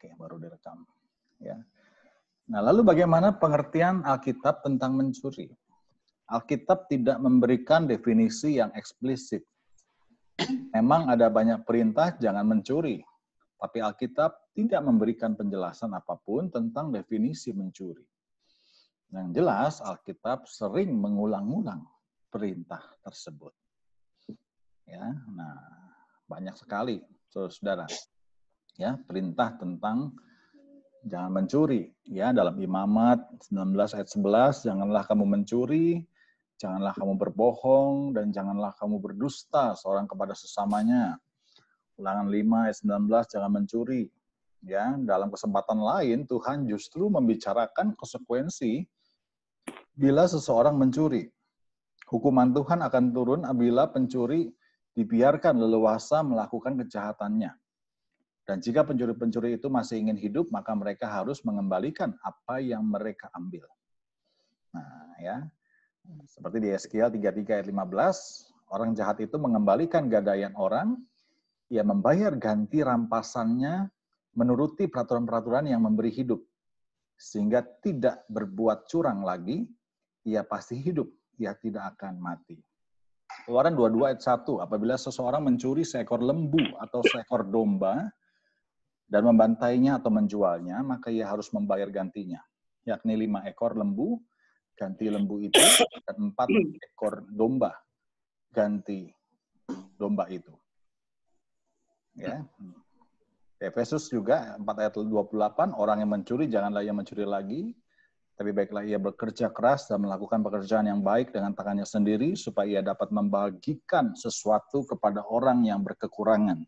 Oke, baru direkam. Ya. Nah, lalu bagaimana pengertian Alkitab tentang mencuri? Alkitab tidak memberikan definisi yang eksplisit. Memang ada banyak perintah jangan mencuri, tapi Alkitab tidak memberikan penjelasan apapun tentang definisi mencuri. Yang jelas, Alkitab sering mengulang-ulang perintah tersebut. Ya, nah banyak sekali, saudara. Ya, perintah tentang jangan mencuri. Ya, dalam Imamat 19 ayat 11, janganlah kamu mencuri, janganlah kamu berbohong, dan janganlah kamu berdusta seorang kepada sesamanya. Ulangan 5 ayat 19, jangan mencuri. Ya, dalam kesempatan lain Tuhan justru membicarakan konsekuensi bila seseorang mencuri. Hukuman Tuhan akan turun apabila pencuri dibiarkan leluasa melakukan kejahatannya. Dan jika pencuri-pencuri itu masih ingin hidup, maka mereka harus mengembalikan apa yang mereka ambil. Nah, ya, seperti di Yeskiel 33 ayat 15, orang jahat itu mengembalikan gadaian orang, ia membayar ganti rampasannya menuruti peraturan-peraturan yang memberi hidup, sehingga tidak berbuat curang lagi, ia pasti hidup, ia tidak akan mati. Keluaran 22 ayat 1, apabila seseorang mencuri seekor lembu atau seekor domba, dan membantainya atau menjualnya, maka ia harus membayar gantinya, yakni 5 ekor lembu, ganti lembu itu, dan 4 ekor domba, ganti domba itu. Ya. Efesus juga 4 ayat 28, orang yang mencuri janganlah ia mencuri lagi, tapi baiklah ia bekerja keras dan melakukan pekerjaan yang baik dengan tangannya sendiri, supaya ia dapat membagikan sesuatu kepada orang yang berkekurangan.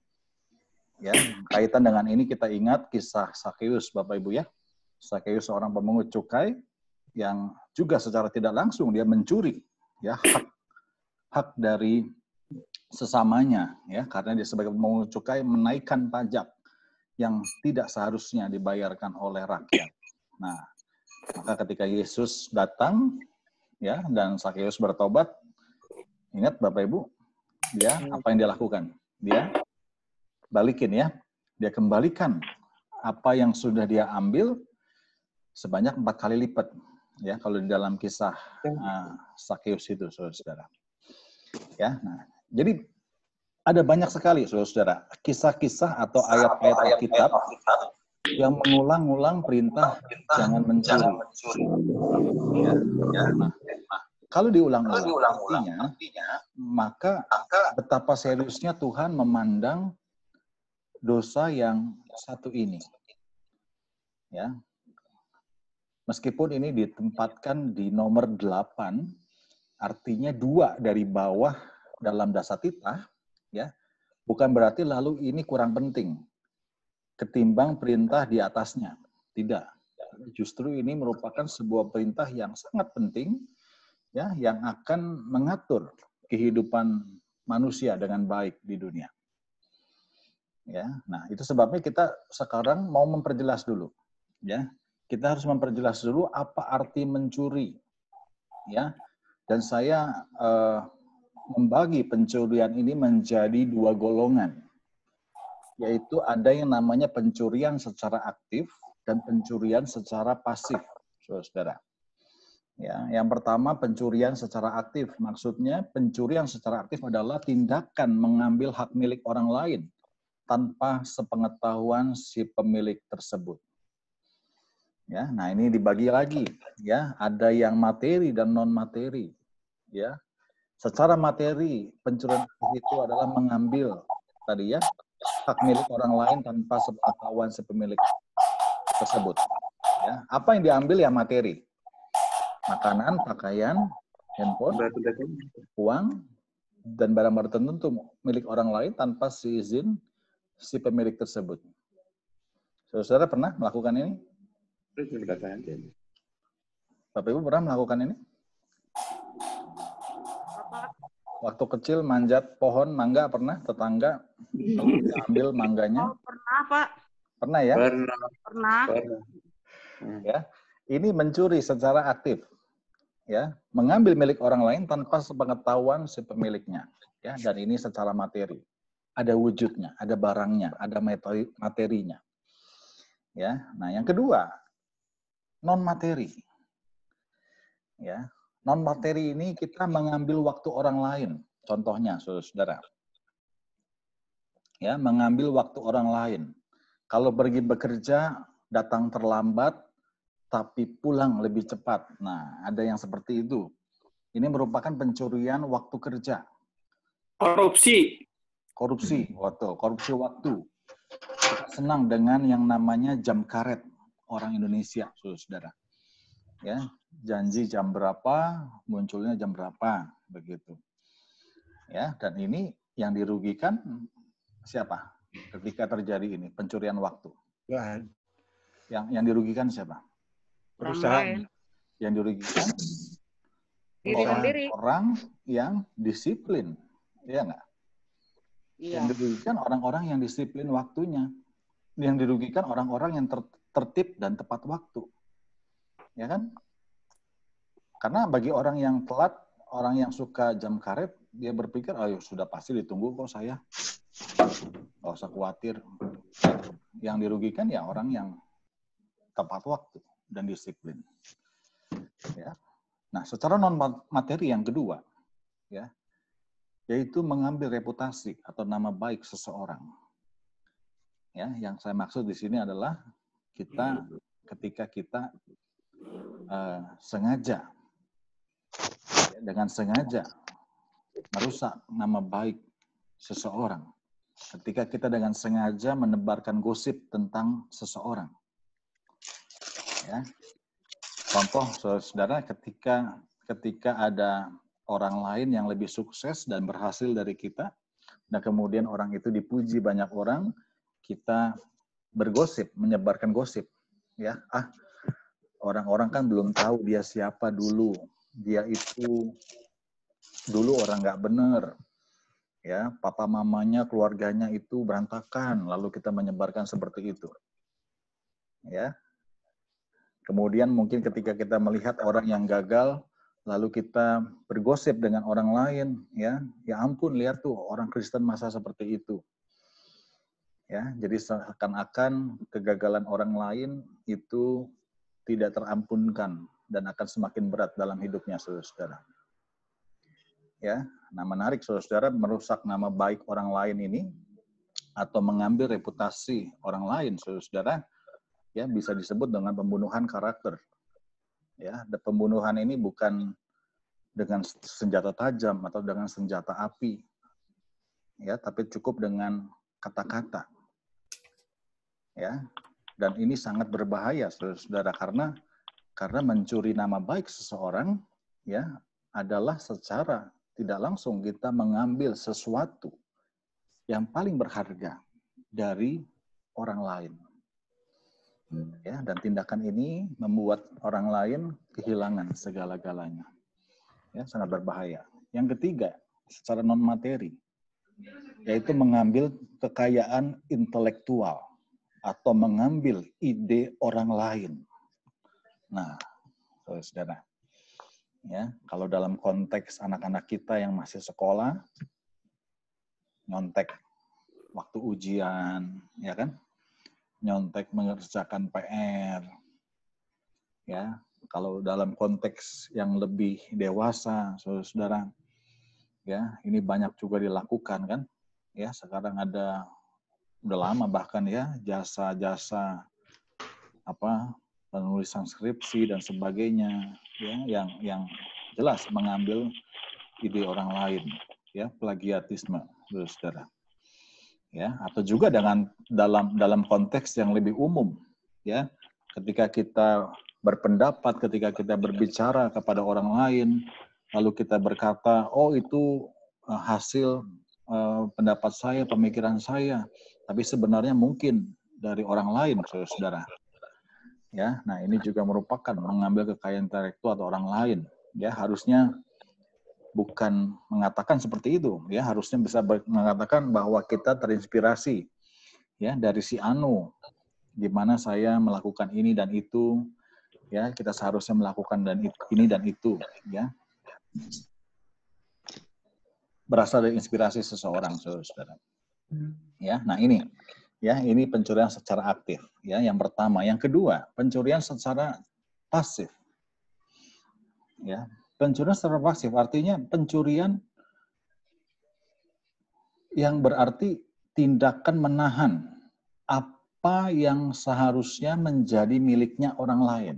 Ya, kaitan dengan ini kita ingat kisah Sakeus, Bapak Ibu ya. Sakeus seorang pemungut cukai yang juga secara tidak langsung dia mencuri ya hak dari sesamanya ya, karena dia sebagai pemungut cukai menaikkan pajak yang tidak seharusnya dibayarkan oleh rakyat. Nah, maka ketika Yesus datang ya dan Sakeus bertobat, ingat Bapak Ibu, dia apa yang dia lakukan? Dia balikin ya, dia kembalikan apa yang sudah dia ambil sebanyak 4 kali lipat ya kalau di dalam kisah Sakeus itu, saudara-saudara. Ya, nah, jadi ada banyak sekali, saudara-saudara, kisah-kisah atau ayat-ayat Alkitab yang mengulang-ulang perintah jangan mencuri. Ya, nah, kalau diulang-ulang artinya, maka betapa seriusnya Tuhan memandang dosa yang satu ini. Ya. Meskipun ini ditempatkan di nomor 8, artinya 2 dari bawah dalam dasatitah, ya. Bukan berarti lalu ini kurang penting ketimbang perintah di atasnya. Tidak. Justru ini merupakan sebuah perintah yang sangat penting ya, yang akan mengatur kehidupan manusia dengan baik di dunia. Ya, nah itu sebabnya kita sekarang mau memperjelas dulu, ya. Kita harus memperjelas dulu apa arti mencuri, ya. Dan saya membagi pencurian ini menjadi 2 golongan, yaitu ada yang namanya pencurian secara aktif dan pencurian secara pasif, saudara. Ya, yang pertama pencurian secara aktif, maksudnya pencurian secara aktif adalah tindakan mengambil hak milik orang lain tanpa sepengetahuan si pemilik tersebut. Ya, nah ini dibagi lagi, ya, ada yang materi dan non materi, ya. Secara materi, pencurian itu adalah mengambil tadi ya hak milik orang lain tanpa sepengetahuan si pemilik tersebut. Ya, apa yang diambil ya materi, makanan, pakaian, handphone, uang, dan barang-barang tertentu milik orang lain tanpa seizin si pemilik tersebut. Saudara pernah melakukan ini? Bapak Ibu pernah melakukan ini? Waktu kecil manjat pohon mangga pernah? Tetangga ambil mangganya? Oh, pernah, Pak. Pernah ya? Pernah. Ya, ini mencuri secara aktif. Ya, mengambil milik orang lain tanpa sepengetahuan si pemiliknya. Ya, dan ini secara materi. Ada wujudnya, ada barangnya, ada materinya. Ya, nah yang kedua, non materi. Ya, non materi ini kita mengambil waktu orang lain. Contohnya, saudara. Ya, mengambil waktu orang lain. Kalau pergi bekerja, datang terlambat, tapi pulang lebih cepat. Nah, ada yang seperti itu. Ini merupakan pencurian waktu kerja. Korupsi. Korupsi waktu. Kita senang dengan yang namanya jam karet orang Indonesia, saudara. Ya, janji jam berapa, munculnya jam berapa, begitu. Ya, dan ini yang dirugikan siapa? Ketika terjadi ini pencurian waktu. Yang dirugikan siapa? Perusahaan. Yang dirugikan Diri sendiri. orang yang disiplin, ya nggak? Iya. Yang dirugikan orang-orang yang disiplin waktunya. Yang dirugikan orang-orang yang tertib dan tepat waktu. Ya kan? Karena bagi orang yang telat, orang yang suka jam karet, dia berpikir, ayo sudah pasti ditunggu kok saya. Nggak usah khawatir. Yang dirugikan ya orang yang tepat waktu dan disiplin. Ya. Nah, secara non materi yang kedua, ya, yaitu mengambil reputasi atau nama baik seseorang. Ya, yang saya maksud di sini adalah ketika kita sengaja, ya, dengan sengaja merusak nama baik seseorang. Ketika kita dengan sengaja menebarkan gosip tentang seseorang. Ya. Contoh, saudara, ketika ada orang lain yang lebih sukses dan berhasil dari kita, dan kemudian orang itu dipuji banyak orang, kita bergosip, menyebarkan gosip. Ya, orang-orang kan belum tahu dia siapa dulu. Dia itu dulu orang nggak benar. Ya, papa mamanya, keluarganya itu berantakan, lalu kita menyebarkan seperti itu. Ya. Kemudian mungkin ketika kita melihat orang yang gagal, lalu kita bergosip dengan orang lain, ya ampun, lihat tuh orang Kristen masa seperti itu. Ya, jadi seakan-akan kegagalan orang lain itu tidak terampunkan dan akan semakin berat dalam hidupnya, saudara. Ya, nah menarik, saudara, merusak nama baik orang lain ini atau mengambil reputasi orang lain, saudara, ya bisa disebut dengan pembunuhan karakter. Ya, dan pembunuhan ini bukan dengan senjata tajam atau dengan senjata api. Ya, tapi cukup dengan kata-kata. Ya. Dan ini sangat berbahaya, saudara, karena mencuri nama baik seseorang, ya, adalah secara tidak langsung kita mengambil sesuatu yang paling berharga dari orang lain. Ya, dan tindakan ini membuat orang lain kehilangan segala-galanya. Ya, sangat berbahaya. Yang ketiga, secara non materi, yaitu mengambil kekayaan intelektual atau mengambil ide orang lain. Nah, saudara, ya, kalau dalam konteks anak-anak kita yang masih sekolah, nyontek waktu ujian, ya kan? Nyontek mengerjakan PR. Ya, kalau dalam konteks yang lebih dewasa, saudara, ya, ini banyak juga dilakukan kan? Ya, sekarang ada udah lama bahkan ya jasa-jasa penulisan skripsi dan sebagainya, ya, yang jelas mengambil ide orang lain, ya, plagiatisme, saudara. Ya, atau juga dalam konteks yang lebih umum, ya, ketika kita berpendapat, ketika kita berbicara kepada orang lain, lalu kita berkata, oh itu hasil pendapat saya, pemikiran saya, tapi sebenarnya mungkin dari orang lain, saudara. Ya, nah ini juga merupakan mengambil kekayaan intelektual atau orang lain. Ya, harusnya bukan mengatakan seperti itu, ya, harusnya bisa mengatakan bahwa kita terinspirasi, ya, dari si Anu, di mana saya melakukan ini dan itu, ya, kita seharusnya melakukan ini dan itu, ya, berasal dari inspirasi seseorang, saudara. Ya, nah ini Ya, ini pencurian secara aktif. Ya, yang pertama. Yang kedua, pencurian secara pasif. Ya, pencurian secara pasif artinya pencurian yang berarti tindakan menahan apa yang seharusnya menjadi miliknya orang lain.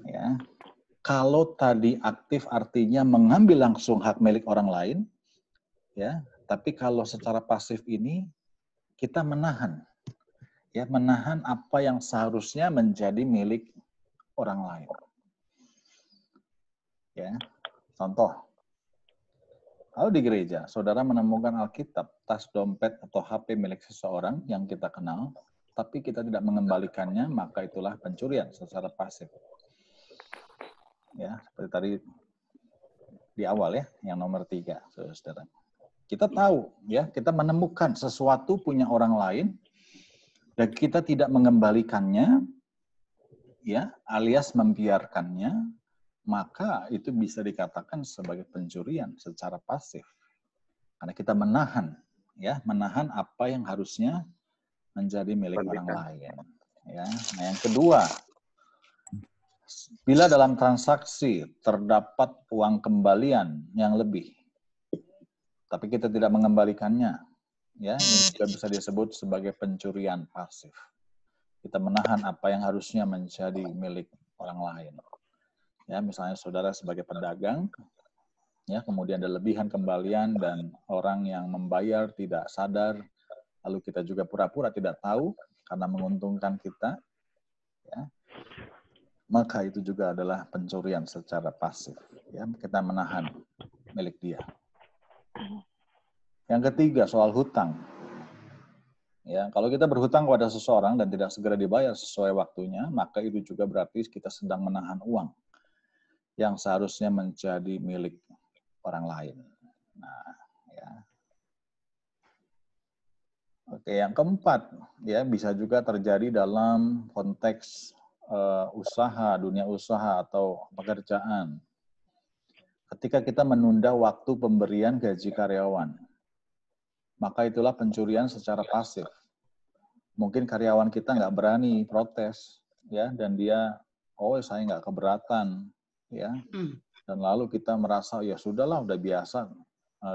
Ya. Kalau tadi aktif artinya mengambil langsung hak milik orang lain, ya. Tapi kalau secara pasif ini kita menahan, ya, menahan apa yang seharusnya menjadi milik orang lain. Ya, contoh, kalau di gereja, saudara menemukan Alkitab, tas, dompet, atau HP milik seseorang yang kita kenal, tapi kita tidak mengembalikannya, maka itulah pencurian secara pasif. Ya, seperti tadi di awal ya, yang nomor 3, saudara. Kita tahu, ya, kita menemukan sesuatu punya orang lain, dan kita tidak mengembalikannya, ya, alias membiarkannya, maka itu bisa dikatakan sebagai pencurian secara pasif. Karena kita menahan, ya, menahan apa yang harusnya menjadi milik orang lain. Ya. Nah, yang kedua, bila dalam transaksi terdapat uang kembalian yang lebih, tapi kita tidak mengembalikannya, ya, ini juga bisa disebut sebagai pencurian pasif. Kita menahan apa yang harusnya menjadi milik orang lain. Ya, misalnya saudara sebagai pedagang, ya, kemudian ada lebihan kembalian dan orang yang membayar tidak sadar, lalu kita juga pura-pura tidak tahu karena menguntungkan kita, ya, maka itu juga adalah pencurian secara pasif. Ya, kita menahan milik dia. Yang ketiga, soal hutang. Ya, kalau kita berhutang kepada seseorang dan tidak segera dibayar sesuai waktunya, maka itu juga berarti kita sedang menahan uang yang seharusnya menjadi milik orang lain. Nah, ya. Oke, yang keempat, ya, bisa juga terjadi dalam konteks usaha, dunia usaha atau pekerjaan. Ketika kita menunda waktu pemberian gaji karyawan, maka itulah pencurian secara pasif. Mungkin karyawan kita nggak berani protes, ya, dan dia, oh saya nggak keberatan, ya, dan lalu kita merasa ya sudahlah, udah biasa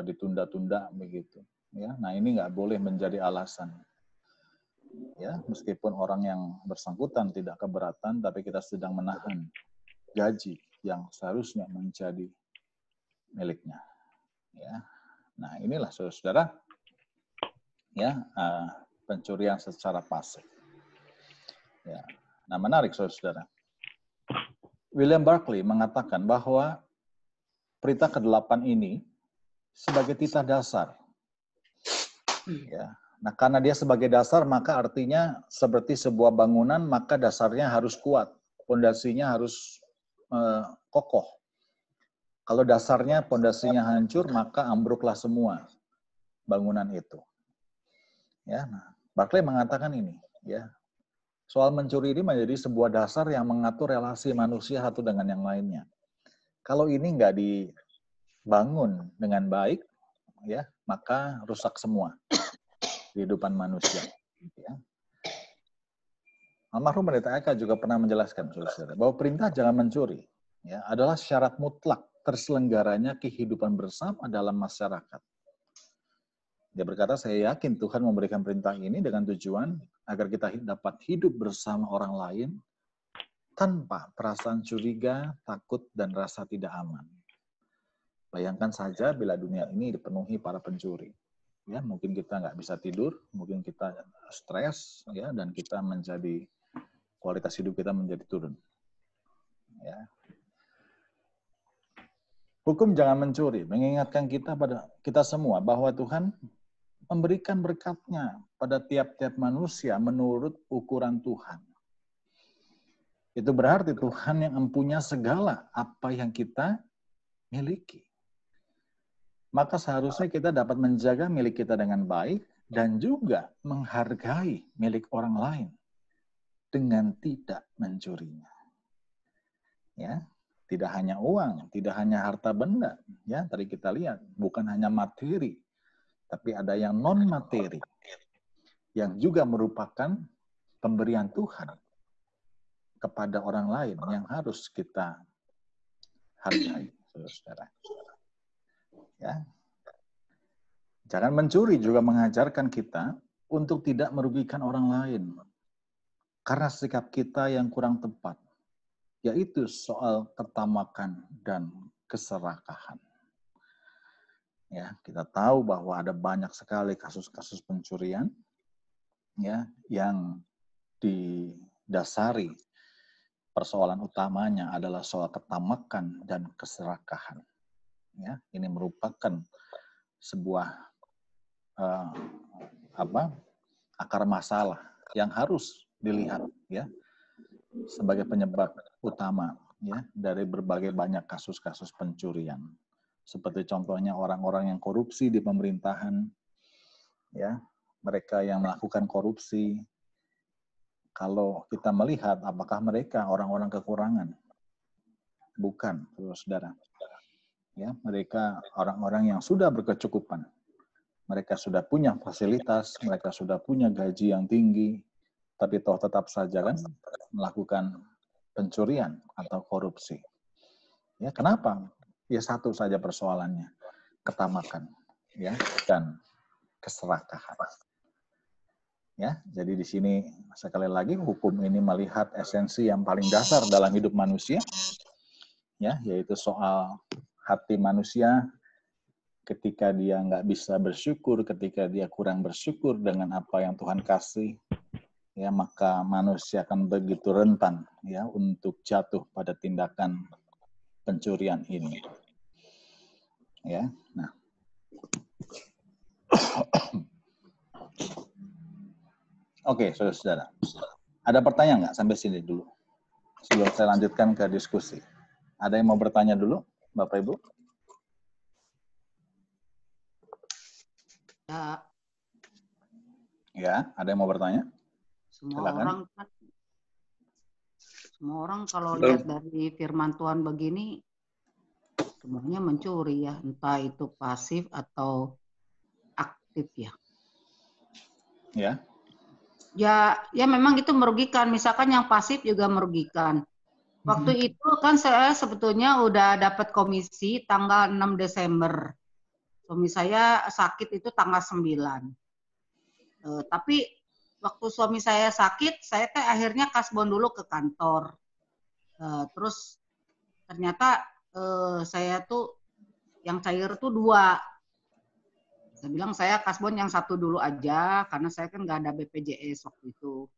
ditunda-tunda begitu, ya. Nah, ini nggak boleh menjadi alasan, ya, meskipun orang yang bersangkutan tidak keberatan, tapi kita sedang menahan gaji yang seharusnya menjadi miliknya, ya. Nah, inilah saudara, ya, pencurian secara pasif. Ya. Nah, menarik saudara. William Barclay mengatakan bahwa perintah ke-8 ini sebagai titah dasar. Ya. Nah, karena dia sebagai dasar, maka artinya seperti sebuah bangunan, maka dasarnya harus kuat, pondasinya harus kokoh. Kalau dasarnya, pondasinya hancur, maka ambruklah semua bangunan itu. Ya, nah, Barclay mengatakan ini, ya. Soal mencuri ini menjadi sebuah dasar yang mengatur relasi manusia satu dengan yang lainnya. Kalau ini nggak dibangun dengan baik, ya, maka rusak semua kehidupan manusia. Ya. Almarhum Pendeta Eka juga pernah menjelaskan, saudara, bahwa perintah jangan mencuri, ya, adalah syarat mutlak terselenggaranya kehidupan bersama dalam masyarakat. Dia berkata, saya yakin Tuhan memberikan perintah ini dengan tujuan agar kita dapat hidup bersama orang lain tanpa perasaan curiga, takut, dan rasa tidak aman. Bayangkan saja bila dunia ini dipenuhi para pencuri. Ya, mungkin kita nggak bisa tidur, mungkin kita stres, ya, dan kita menjadi, kualitas hidup kita menjadi turun. Ya. Hukum jangan mencuri mengingatkan kita pada kita semua bahwa Tuhan memberikan berkat-Nya pada tiap-tiap manusia menurut ukuran Tuhan. Itu berarti Tuhan yang mempunyai segala apa yang kita miliki. Maka seharusnya kita dapat menjaga milik kita dengan baik dan juga menghargai milik orang lain dengan tidak mencurinya. Ya, tidak hanya uang, tidak hanya harta benda, ya, tadi kita lihat bukan hanya materi, tapi ada yang non materi. yang juga merupakan pemberian Tuhan kepada orang lain yang harus kita hargai, saudara. Ya. Jangan mencuri juga mengajarkan kita untuk tidak merugikan orang lain karena sikap kita yang kurang tepat, yaitu soal ketamakan dan keserakahan. Ya, kita tahu bahwa ada banyak sekali kasus-kasus pencurian ya yang didasari persoalan utamanya adalah soal ketamakan dan keserakahan. Ya, ini merupakan sebuah akar masalah yang harus dilihat ya sebagai penyebab utama ya dari berbagai banyak kasus-kasus pencurian. Seperti contohnya orang-orang yang korupsi di pemerintahan ya, mereka yang melakukan korupsi, kalau kita melihat apakah mereka orang-orang kekurangan? Bukan, saudara. Ya, mereka orang-orang yang sudah berkecukupan. Mereka sudah punya fasilitas, mereka sudah punya gaji yang tinggi, tapi toh tetap saja kan melakukan pencurian atau korupsi. Ya, kenapa? Ya satu saja persoalannya, ketamakan, ya, dan keserakahan. Ya, jadi di sini sekali lagi hukum ini melihat esensi yang paling dasar dalam hidup manusia, ya, yaitu soal hati manusia ketika dia nggak bisa bersyukur, ketika dia kurang bersyukur dengan apa yang Tuhan kasih, ya maka manusia akan begitu rentan, ya, untuk jatuh pada tindakan pencurian ini. Ya, nah. Oke, saudara-saudara. Ada pertanyaan nggak sampai sini dulu? Sebelum saya lanjutkan ke diskusi. Ada yang mau bertanya dulu, Bapak Ibu? Ya, ada yang mau bertanya? Silakan. Semua orang kalau lihat dari firman Tuhan begini, semuanya mencuri ya, entah itu pasif atau aktif ya. Ya. Ya memang itu merugikan. Misalkan yang pasif juga merugikan. Waktu itu kan saya sebetulnya udah dapat komisi tanggal 6 Desember. Suami saya sakit itu tanggal 9. Tapi waktu suami saya sakit, saya akhirnya kasbon dulu ke kantor. Terus ternyata saya tuh yang cair tuh 2. Saya bilang saya kasbon yang 1 dulu aja karena saya kan nggak ada BPJS waktu itu.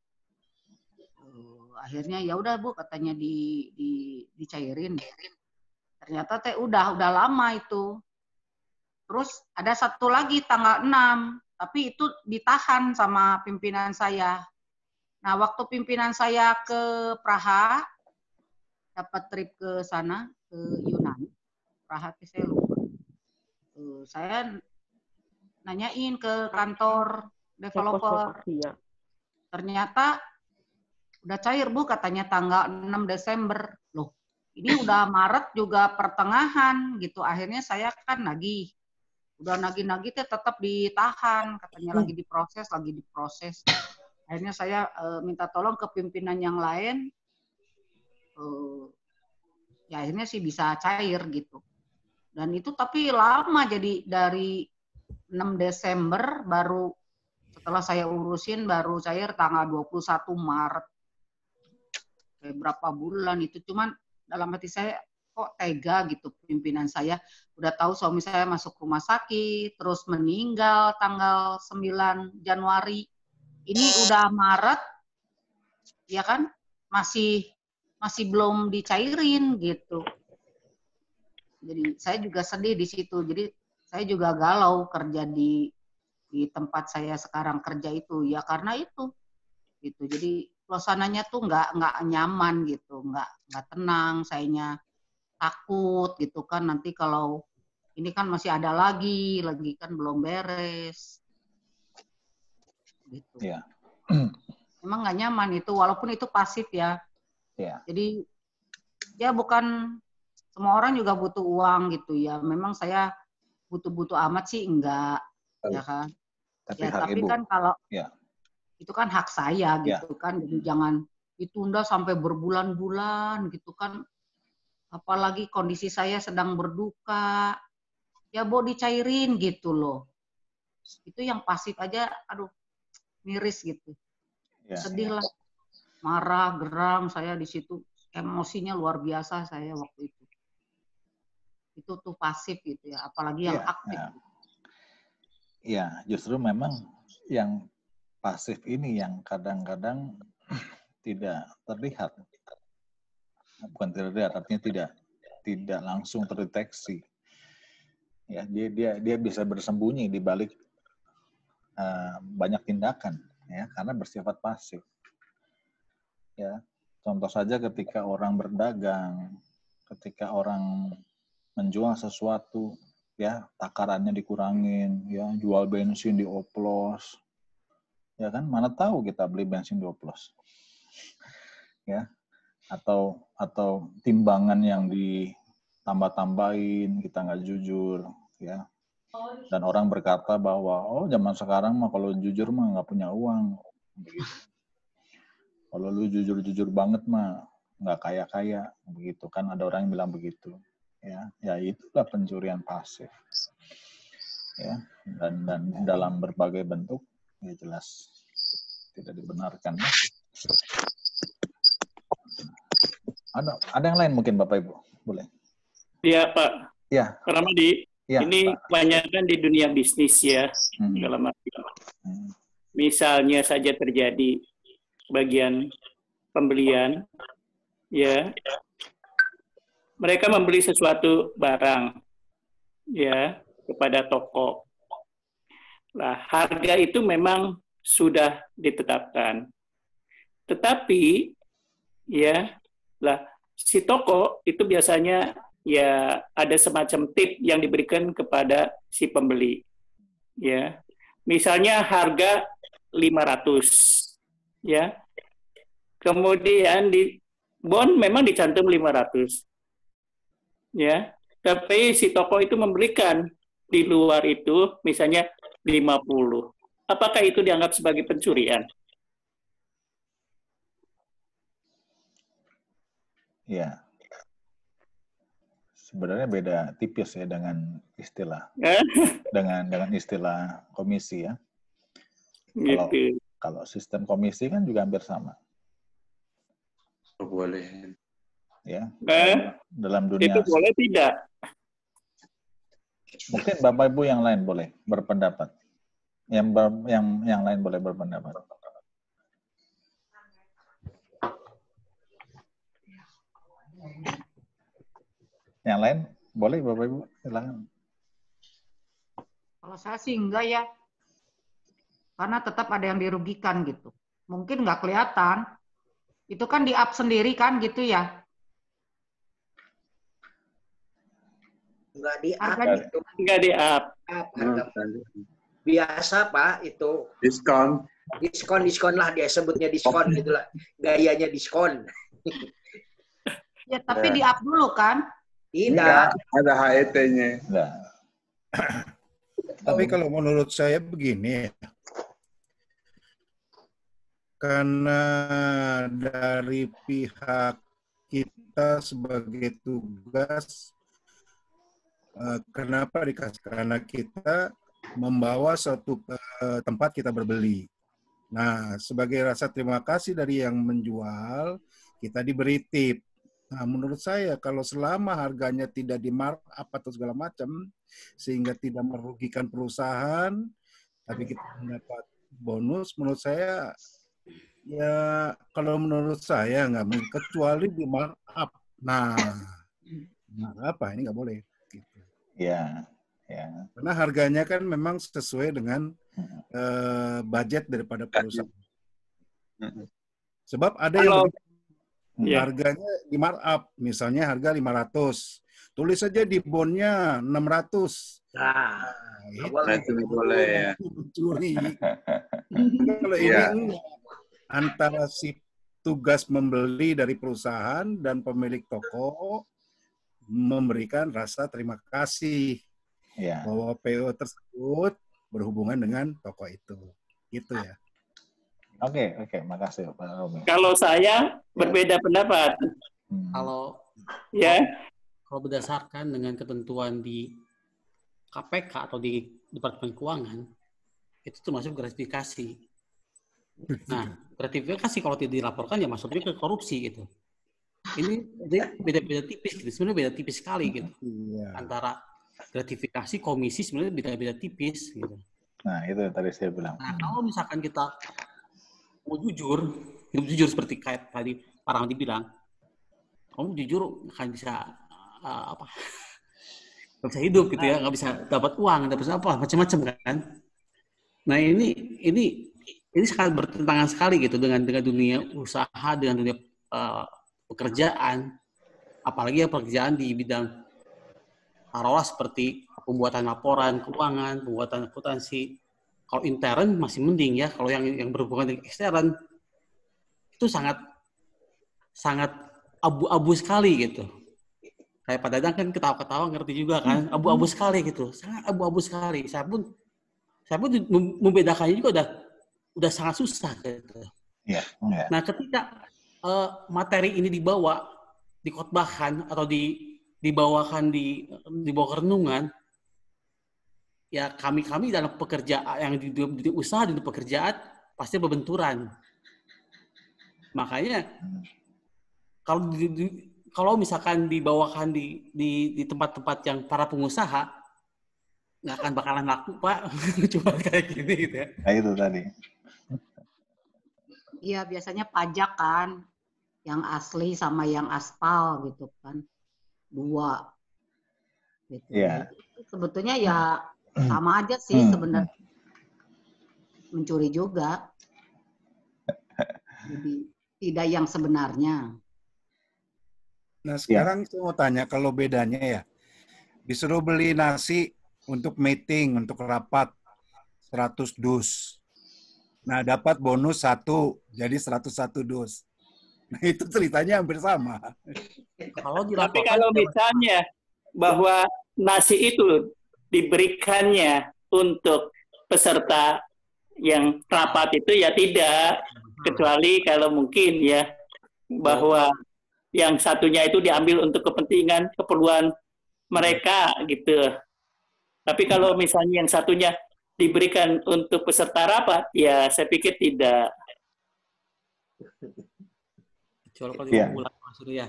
Akhirnya ya udah Bu katanya dicairin. Ternyata udah lama itu. Terus ada 1 lagi tanggal 6, tapi itu ditahan sama pimpinan saya. Nah, waktu pimpinan saya ke Praha, dapat trip ke sana, ke Yunani. Praha itu saya lupa. Saya nanyain ke kantor developer. Ternyata udah cair Bu katanya tanggal 6 Desember. Loh, ini udah Maret juga pertengahan gitu. Akhirnya saya kan nagih. Udah nagih-nagih tetap ditahan. Katanya lagi diproses. Akhirnya saya minta tolong ke pimpinan yang lain. Ya akhirnya sih bisa cair gitu. Dan itu tapi lama jadi dari 6 Desember baru setelah saya urusin baru cair tanggal 21 Maret. Berapa bulan itu, cuman dalam hati saya kok tega gitu pimpinan saya. Udah tahu suami saya masuk rumah sakit, terus meninggal tanggal 9 Januari. Ini udah Maret, ya kan? Masih belum dicairin gitu. Jadi saya juga sedih di situ. Jadi saya juga galau kerja di tempat saya sekarang kerja itu. Ya karena itu. Gitu. Jadi suasananya tuh nggak nyaman gitu, nggak tenang, sayanya takut gitu kan nanti kalau ini kan masih ada lagi kan belum beres gitu. Ya. Emang nggak nyaman itu walaupun itu pasif ya. Ya. Jadi ya bukan semua orang juga butuh uang gitu ya. Memang saya butuh amat sih enggak ya kan. Tapi ya tapi Ibu, kan kalau ya. itu kan hak saya Ya. gitu kan. Jadi jangan ditunda sampai berbulan-bulan gitu kan. Apalagi kondisi saya sedang berduka. Ya Bo dicairin gitu loh. Itu yang pasif aja, aduh miris gitu. Ya. Sedih lah. Marah, geram, saya di situ emosinya luar biasa saya waktu itu. Itu tuh pasif gitu ya, apalagi yang Iya, aktif. nah. Iya, justru memang yang pasif ini yang kadang-kadang tidak terlihat. Bukan tidak terlihat, artinya tidak langsung terdeteksi. Ya, dia bisa bersembunyi di balik banyak tindakan, ya, karena bersifat pasif. Ya, contoh saja ketika orang berdagang, ketika orang menjual sesuatu, ya takarannya dikurangin, ya jual bensin dioplos, ya kan, mana tahu kita beli bensin dioplos, ya, atau timbangan yang ditambah-tambahin, kita nggak jujur, ya, dan orang berkata bahwa oh zaman sekarang mah kalau jujur mah nggak punya uang, begitu. Kalau lu jujur-jujur banget mah nggak kaya-kaya, begitu kan, ada orang yang bilang begitu, ya itulah pencurian pasif, ya, dan dalam berbagai bentuk, ya jelas tidak dibenarkan. Ada yang lain mungkin Bapak Ibu, boleh? Iya Pak. Ya. Pak Ramadi, Ya, ini Pak. kebanyakan di dunia bisnis ya. Dalam arti, misalnya saja terjadi bagian pembelian, ya, mereka membeli sesuatu barang, ya, kepada toko. Nah, harga itu memang sudah ditetapkan. Tetapi, ya, lah si toko itu biasanya ya ada semacam tip yang diberikan kepada si pembeli. Ya. Misalnya harga 500, ya. Kemudian di bon memang dicantum 500. Ya. Tapi si toko itu memberikan di luar itu misalnya 50. Apakah itu dianggap sebagai pencurian? Ya. Sebenarnya beda tipis ya dengan istilah dengan istilah komisi ya. Gitu. Kalau sistem komisi kan juga hampir sama. Boleh. Ya. Dalam dunia itu boleh tidak? Mungkin Bapak Ibu yang lain boleh berpendapat. Yang lain boleh berpendapat. Yang lain boleh Bapak Ibu, silakan. Kalau saya sih enggak ya. Karena tetap ada yang dirugikan gitu. Mungkin nggak kelihatan. Itu kan di-up sendiri kan gitu ya. Nggak di-up itu. Nggak di-up. Biasa Pak itu. Diskon Diskon lah dia sebutnya diskon gitulah. Gayanya diskon. Ya tapi di-up dulu kan. Tidak. Ada HET-nya. Nah. Tapi kalau menurut saya begini, karena dari pihak kita sebagai tugas, kenapa dikasih? Karena kita membawa suatu tempat kita berbeli. Nah, sebagai rasa terima kasih dari yang menjual, kita diberi tip. Nah, menurut saya kalau selama harganya tidak di markup atau segala macam, sehingga tidak merugikan perusahaan, tapi kita mendapat bonus, menurut saya, ya kalau menurut saya nggak mungkin, kecuali di markup. Nah, apa ini nggak boleh. Gitu. Ya. Karena harganya kan memang sesuai dengan budget daripada perusahaan. Sebab ada yang harganya di markup, misalnya harga 500, tulis saja di bonnya 600. Nah, itu boleh ya. Mencuri. Kalau ini antara si tugas membeli dari perusahaan dan pemilik toko memberikan rasa terima kasih bahwa PO tersebut berhubungan dengan toko itu. Gitu ya. Oke, makasih Pak Romi. Kalau saya berbeda pendapat. Kalau Ya, kalau berdasarkan dengan ketentuan di KPK atau di Departemen Keuangan, itu termasuk gratifikasi. Nah, gratifikasi kalau tidak dilaporkan ya masuknya ke korupsi gitu. Ini beda-beda tipis gitu. Sebenarnya beda tipis sekali gitu. Antara gratifikasi, komisi sebenarnya beda-beda tipis gitu. Nah, itu tadi saya bilang. Nah, kalau misalkan kita mau jujur, hidup jujur seperti kayak tadi Pak Rahmadi bilang, kamu jujur akan bisa nggak bisa hidup gitu ya, nggak bisa dapat uang, dapat apa, macam-macam kan. Nah ini sangat bertentangan sekali gitu dengan dunia usaha, dengan dunia pekerjaan, apalagi ya pekerjaan di bidang taruhlah seperti pembuatan laporan keuangan, pembuatan akuntansi. Kalau intern masih mending ya, kalau yang berhubungan dengan ekstern itu sangat abu-abu sekali gitu. Kayak Pak Dadang kan ketawa-ketawa ngerti juga kan, abu-abu sekali gitu, sangat abu-abu sekali. Saya pun membedakannya juga udah sangat susah gitu. Yeah. Nah, ketika materi ini dikotbahkan atau dibawa ke renungan, ya kami dalam pekerjaan yang di usaha di pekerjaan pasti berbenturan. Makanya kalau misalkan dibawakan di tempat-tempat yang para pengusaha, nggak akan bakalan laku Pak, cuma kayak gini gitu ya. Nah, itu tadi. Iya, biasanya pajak kan, yang asli sama yang aspal gitu kan, 2 gitu. Iya. Sebetulnya ya sama aja sih sebenarnya, mencuri juga. Jadi tidak yang sebenarnya. Nah sekarang saya mau tanya, kalau bedanya ya, disuruh beli nasi untuk meeting, untuk rapat 100 dus. Nah dapat bonus 1, jadi 101 dus. Nah itu ceritanya hampir sama. Tapi kalau misalnya bahwa nasi itu diberikannya untuk peserta yang rapat itu ya tidak, kecuali kalau mungkin ya bahwa yang satunya itu diambil untuk kepentingan keperluan mereka gitu. Tapi kalau misalnya yang satunya diberikan untuk peserta rapat, ya saya pikir tidak. Kecuali kalau 5 bulan maksudnya.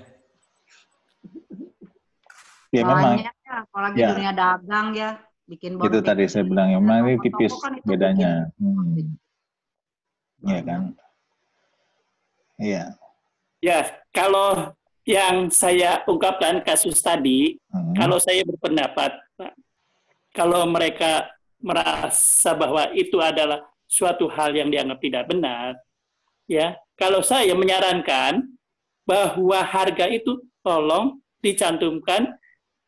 Ya memang. Ya, apalagi dunia dagang ya, bikin bonus. Itu tadi saya bilang, yang memang ini tipis bedanya. Iya kan? Iya. Ya, kalau yang saya ungkapkan kasus tadi, kalau saya berpendapat, kalau mereka merasa bahwa itu adalah suatu hal yang dianggap tidak benar, ya, kalau saya menyarankan bahwa harga itu tolong dicantumkan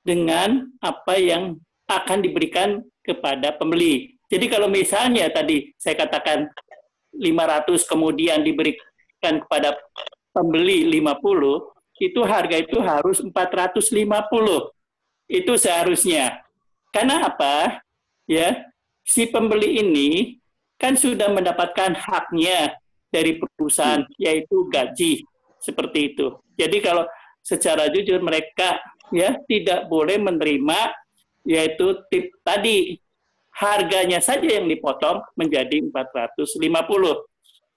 dengan apa yang akan diberikan kepada pembeli. Jadi kalau misalnya tadi saya katakan 500 kemudian diberikan kepada pembeli 50, itu harga itu harus 450. Itu seharusnya. Karena apa? Ya, si pembeli ini kan sudah mendapatkan haknya dari perusahaan, yaitu gaji, seperti itu. Jadi kalau secara jujur mereka ya tidak boleh menerima, yaitu tadi harganya saja yang dipotong menjadi 450.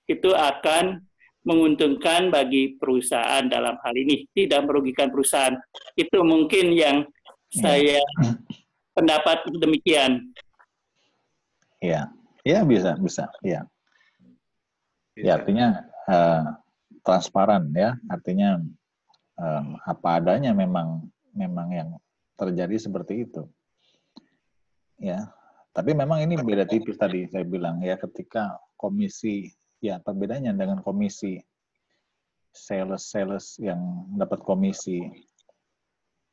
Itu akan menguntungkan bagi perusahaan dalam hal ini, tidak merugikan perusahaan. Itu mungkin yang saya pendapat demikian. Iya, ya bisa, ya. Ya artinya transparan ya, artinya apa adanya memang yang terjadi seperti itu. Ya, tapi memang ini beda tipis tadi saya bilang ya, ketika komisi, ya apa bedanya dengan komisi sales yang dapat komisi,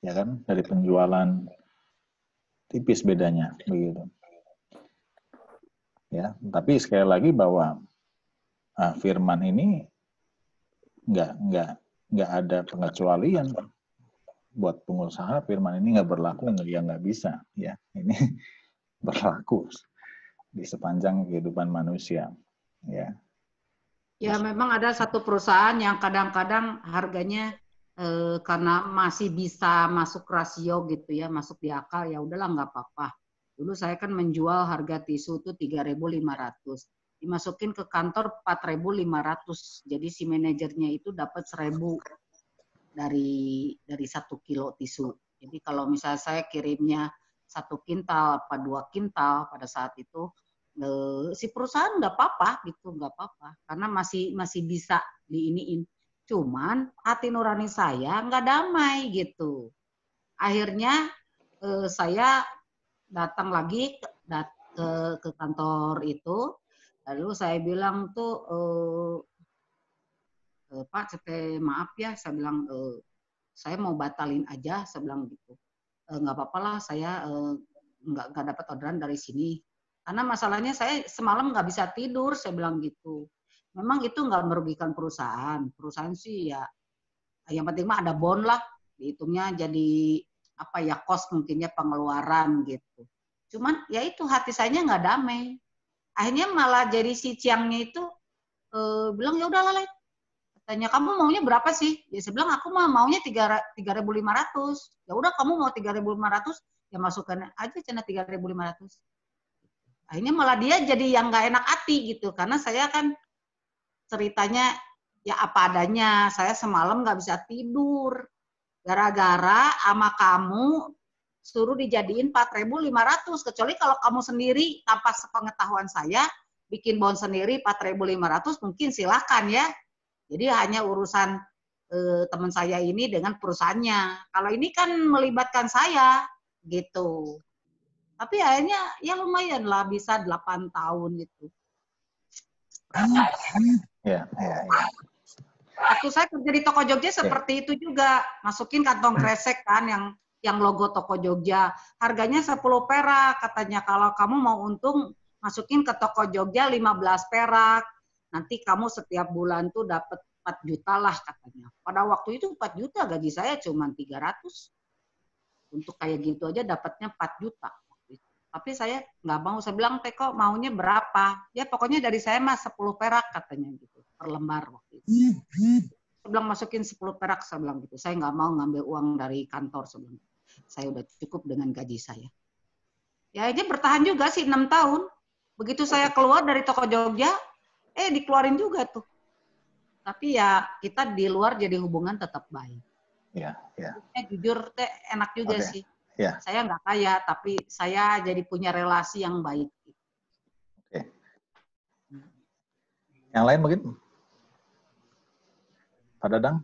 ya kan, dari penjualan, tipis bedanya begitu. Ya, tapi sekali lagi bahwa firman ini nggak ada pengecualian buat pengusaha. Firman ini nggak berlaku, nggak bisa ya, ini berlaku di sepanjang kehidupan manusia ya. Ya memang ada satu perusahaan yang kadang-kadang harganya karena masih bisa masuk rasio gitu ya, masuk di akal, ya udahlah nggak apa-apa. Dulu saya kan menjual harga tisu itu 3.500, dimasukin ke kantor 4.500. Jadi si manajernya itu dapat 1.000 dari 1 kilo tisu. Jadi kalau misalnya saya kirimnya 1 kintal apa 2 kintal pada saat itu, si perusahaan nggak apa-apa gitu, nggak apa-apa, karena masih bisa diiniin. Cuman hati nurani saya nggak damai gitu. Akhirnya saya datang lagi ke kantor itu, lalu saya bilang tuh, Pak, maaf ya, saya bilang saya mau batalin aja, saya bilang gitu. Nggak apa-apa lah, saya nggak dapat orderan dari sini. Karena masalahnya saya semalam nggak bisa tidur, saya bilang gitu. Memang itu nggak merugikan perusahaan. Perusahaan sih ya, yang penting mah ada bon lah, dihitungnya jadi apa ya, kos mungkinnya pengeluaran gitu. Cuman ya itu hati saya nggak damai. Akhirnya malah jadi si Ciangnya itu bilang ya udah lah, tanya kamu maunya berapa sih? Ya saya bilang aku maunya 3.500. Ya udah kamu mau 3.500, ya masukkan aja cina 3.500. Akhirnya malah dia jadi yang nggak enak hati gitu, karena saya kan ceritanya ya apa adanya. Saya semalam nggak bisa tidur gara-gara sama kamu suruh dijadiin 4.500. Kecuali kalau kamu sendiri tanpa sepengetahuan saya bikin bon sendiri 4.500, mungkin silakan ya. Jadi hanya urusan teman saya ini dengan perusahaannya. Kalau ini kan melibatkan saya gitu. Tapi akhirnya ya lumayan lah, bisa 8 tahun gitu. Ya. Waktu saya kerja di Toko Jogja seperti itu juga. Masukin kantong kresek kan yang logo Toko Jogja. Harganya 10 perak katanya. Kalau kamu mau untung masukin ke Toko Jogja 15 perak. Nanti kamu setiap bulan tuh dapat 4 juta lah katanya. Pada waktu itu 4 juta, gaji saya cuma 300. Untuk kayak gitu aja dapatnya 4 juta. Tapi saya nggak mau, saya bilang Teko maunya berapa? Ya pokoknya dari saya mah 10 perak katanya gitu, per lembar waktu itu. Saya bilang masukin 10 perak, saya bilang gitu. Saya nggak mau ngambil uang dari kantor, saya bilang. Saya udah cukup dengan gaji saya. Ya aja bertahan juga sih 6 tahun. Begitu saya keluar dari Toko Jogja, dikeluarin juga tuh. Tapi ya kita di luar jadi hubungan tetap baik. Ya. Jujur enak juga sih. Ya. Saya nggak kaya, tapi saya jadi punya relasi yang baik. Oke. Yang lain mungkin? Pak Dadang?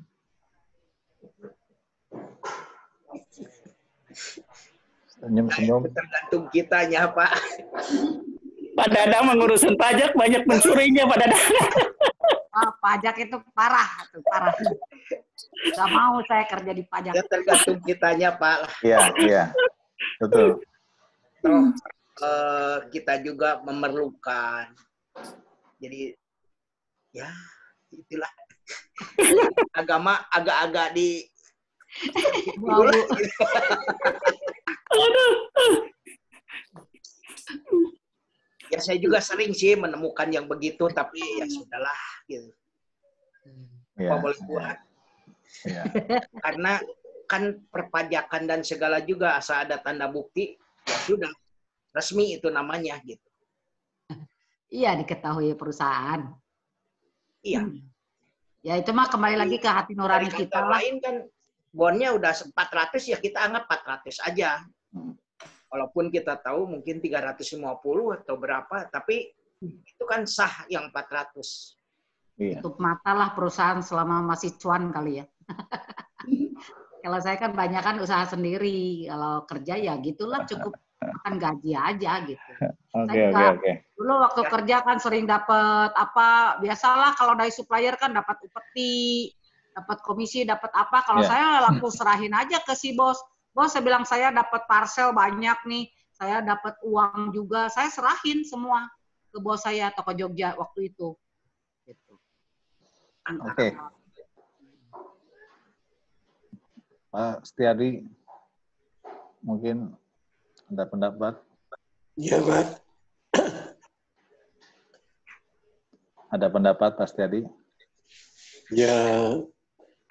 Senyum-senyum. Tergantung kitanya, Pak. Pak Dadang mengurusin pajak banyak mencurinya, Pak Dadang. Pajak itu parah. Gak mau saya kerja di pajak. Ya tergantung kitanya, Pak. Iya. Betul. Toh, kita juga memerlukan. Jadi, ya itulah. Agama agak-agak di... Ya saya juga sering sih menemukan yang begitu, tapi ya sudahlah gitu. Apa boleh buat? Ya. Karena kan perpajakan dan segala juga asal ada tanda bukti, ya sudah resmi itu namanya gitu. Iya, diketahui perusahaan. Iya. Ya itu mah kembali lagi ke hati nurani Dari kita kantor lah. lain kan bonnya udah 400, ya kita anggap 400 aja. Walaupun kita tahu mungkin 350 atau berapa, tapi itu kan sah yang 400. Iya. Tutup mata lah perusahaan selama masih cuan kali ya. Kalau saya kan banyak kan usaha sendiri. Kalau kerja ya gitulah, cukup makan gaji aja gitu. Oke. Dulu waktu kerja kan sering dapat apa, biasalah kalau dari supplier kan dapat upeti, dapat komisi, dapat apa. Kalau saya langsung serahin aja ke si bos. Bos, saya bilang saya dapat parcel banyak nih, saya dapat uang juga, saya serahin semua ke bos saya Toko Jogja waktu itu. Gitu. Oke. Pak Setiadi, mungkin ada pendapat? Iya, Pak. Ada pendapat Pak Setiadi? Ya,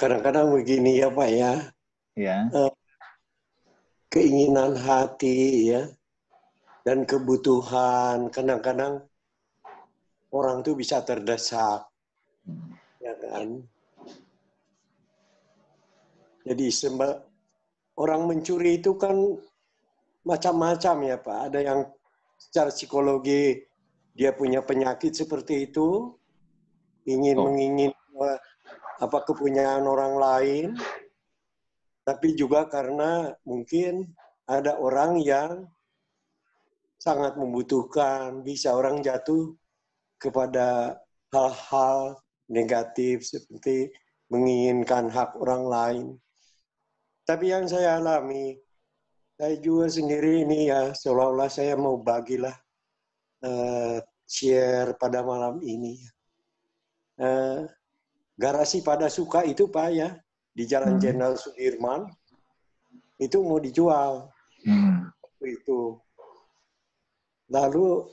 kadang-kadang begini ya Pak ya. Ya. Keinginan hati ya dan kebutuhan kadang-kadang orang tuh bisa terdesak, ya kan? Jadi orang mencuri itu kan macam-macam ya Pak. Ada yang secara psikologi dia punya penyakit seperti itu, ingin kepunyaan orang lain, tapi juga karena mungkin ada orang yang sangat membutuhkan, bisa orang jatuh kepada hal-hal negatif seperti menginginkan hak orang lain. Tapi yang saya alami, saya juga sendiri ini ya, seolah-olah saya mau bagilah share pada malam ini. Garasi pada suka itu Pak ya, di Jalan Jenderal Sudirman, itu mau dijual. Itu. Lalu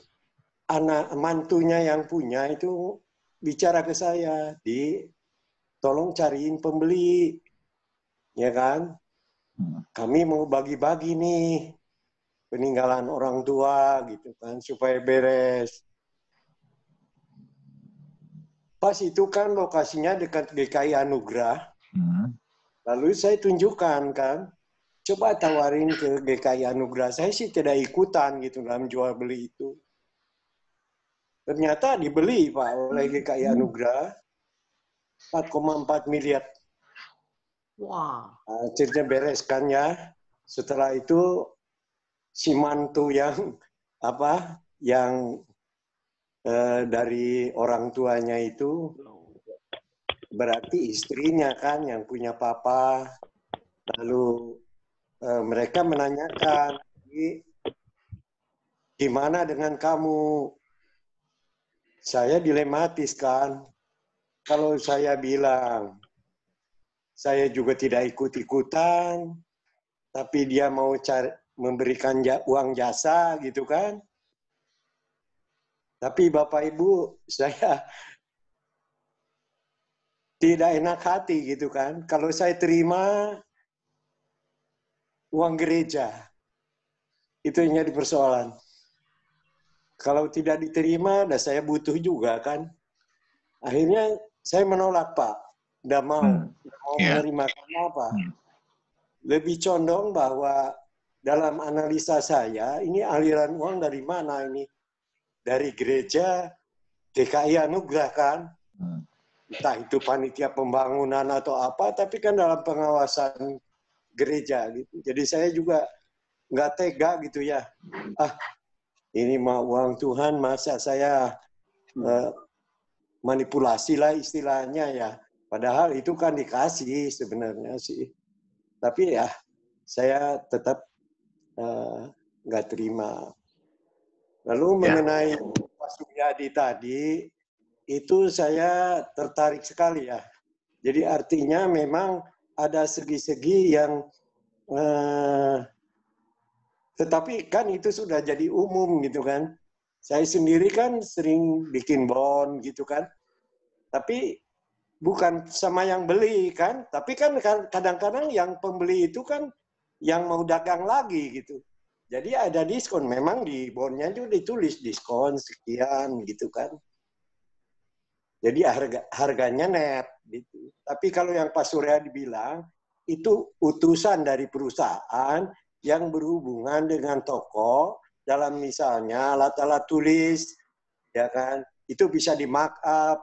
anak mantunya yang punya itu bicara ke saya, tolong cariin pembeli, ya kan? Kami mau bagi-bagi nih peninggalan orang tua gitu kan supaya beres. Pas itu kan lokasinya dekat GKI Anugrah. Lalu saya tunjukkan kan, coba tawarin ke GKI Anugrah. Saya sih tidak ikutan gitu dalam jual beli itu. Ternyata dibeli Pak oleh GKI Anugrah 4,4 miliar. Wah. Akhirnya bereskan ya. Setelah itu si mantu yang dari orang tuanya itu berarti istrinya kan yang punya papa. Lalu mereka menanyakan, gimana dengan kamu? Saya dilematis kan. Kalau saya bilang, saya juga tidak ikut-ikutan, tapi dia mau memberikan uang jasa gitu kan. Tapi Bapak Ibu, saya tidak enak hati gitu kan. Kalau saya terima uang gereja, itu yang jadi persoalan. Kalau tidak diterima, dan saya butuh juga kan. Akhirnya saya menolak Pak, tidak mau menerima. Karena apa? Lebih condong bahwa dalam analisa saya, ini aliran uang dari mana ini? Dari gereja GKI Anugrah kan? Entah itu panitia pembangunan atau apa, tapi kan dalam pengawasan gereja gitu. Jadi saya juga nggak tega gitu ya. Ini mah uang Tuhan, masa saya manipulasi lah istilahnya ya. Padahal itu kan dikasih sebenarnya sih. Tapi ya saya tetap nggak terima. Lalu mengenai Pak Suryadi tadi, itu saya tertarik sekali ya. Jadi artinya memang ada segi-segi yang tetapi kan itu sudah jadi umum gitu kan. Saya sendiri kan sering bikin bond gitu kan. Tapi bukan sama yang beli kan. Tapi kan kadang-kadang yang pembeli itu kan yang mau dagang lagi gitu. Jadi ada diskon. Memang di bondnya juga ditulis diskon sekian gitu kan. Jadi harganya net gitu. Tapi kalau yang Pak Suryadi bilang itu utusan dari perusahaan yang berhubungan dengan toko dalam misalnya alat-alat tulis, ya kan, itu bisa di markup,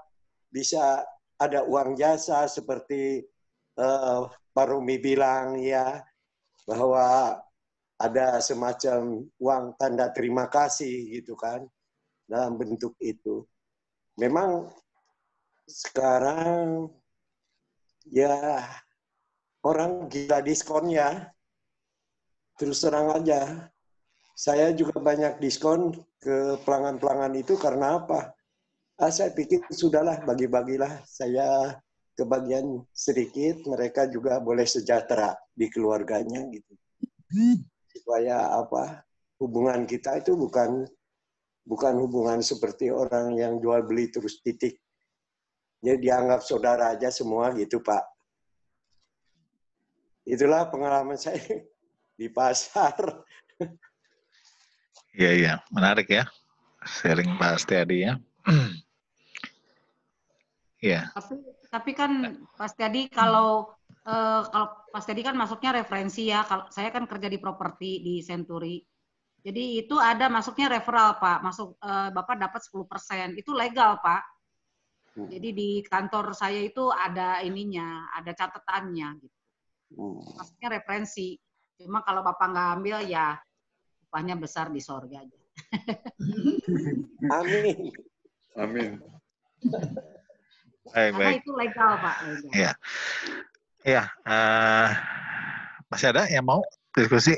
bisa ada uang jasa seperti Pak Rumi bilang ya, bahwa ada semacam uang tanda terima kasih gitu kan, dalam bentuk itu. Memang sekarang ya orang gila diskon ya. Terus terang aja, saya juga banyak diskon ke pelanggan-pelanggan itu karena apa? Saya pikir sudahlah bagi-bagilah, saya kebagian sedikit, mereka juga boleh sejahtera di keluarganya gitu. Supaya apa? Hubungan kita itu bukan bukan hubungan seperti orang yang jual beli terus titik. Jadi dianggap saudara aja semua gitu, Pak. Itulah pengalaman saya di pasar. Iya, menarik ya. Sharing Pak Setiadi ya. Iya. Tapi kan Pak Setiadi kalau Pak Setiadi kan masuknya referensi ya. Kalau saya kan kerja di properti di Century. Jadi itu ada masuknya referral, Pak. Bapak dapat 10%. Itu legal, Pak. Jadi di kantor saya itu ada ininya, ada catatannya gitu. Maksudnya referensi. Cuma kalau Bapak nggak ambil ya upahnya besar di sorga aja. Amin. Amin. Karena itu legal, Pak. Legal. Iya. Iya. Masih ada yang mau diskusi?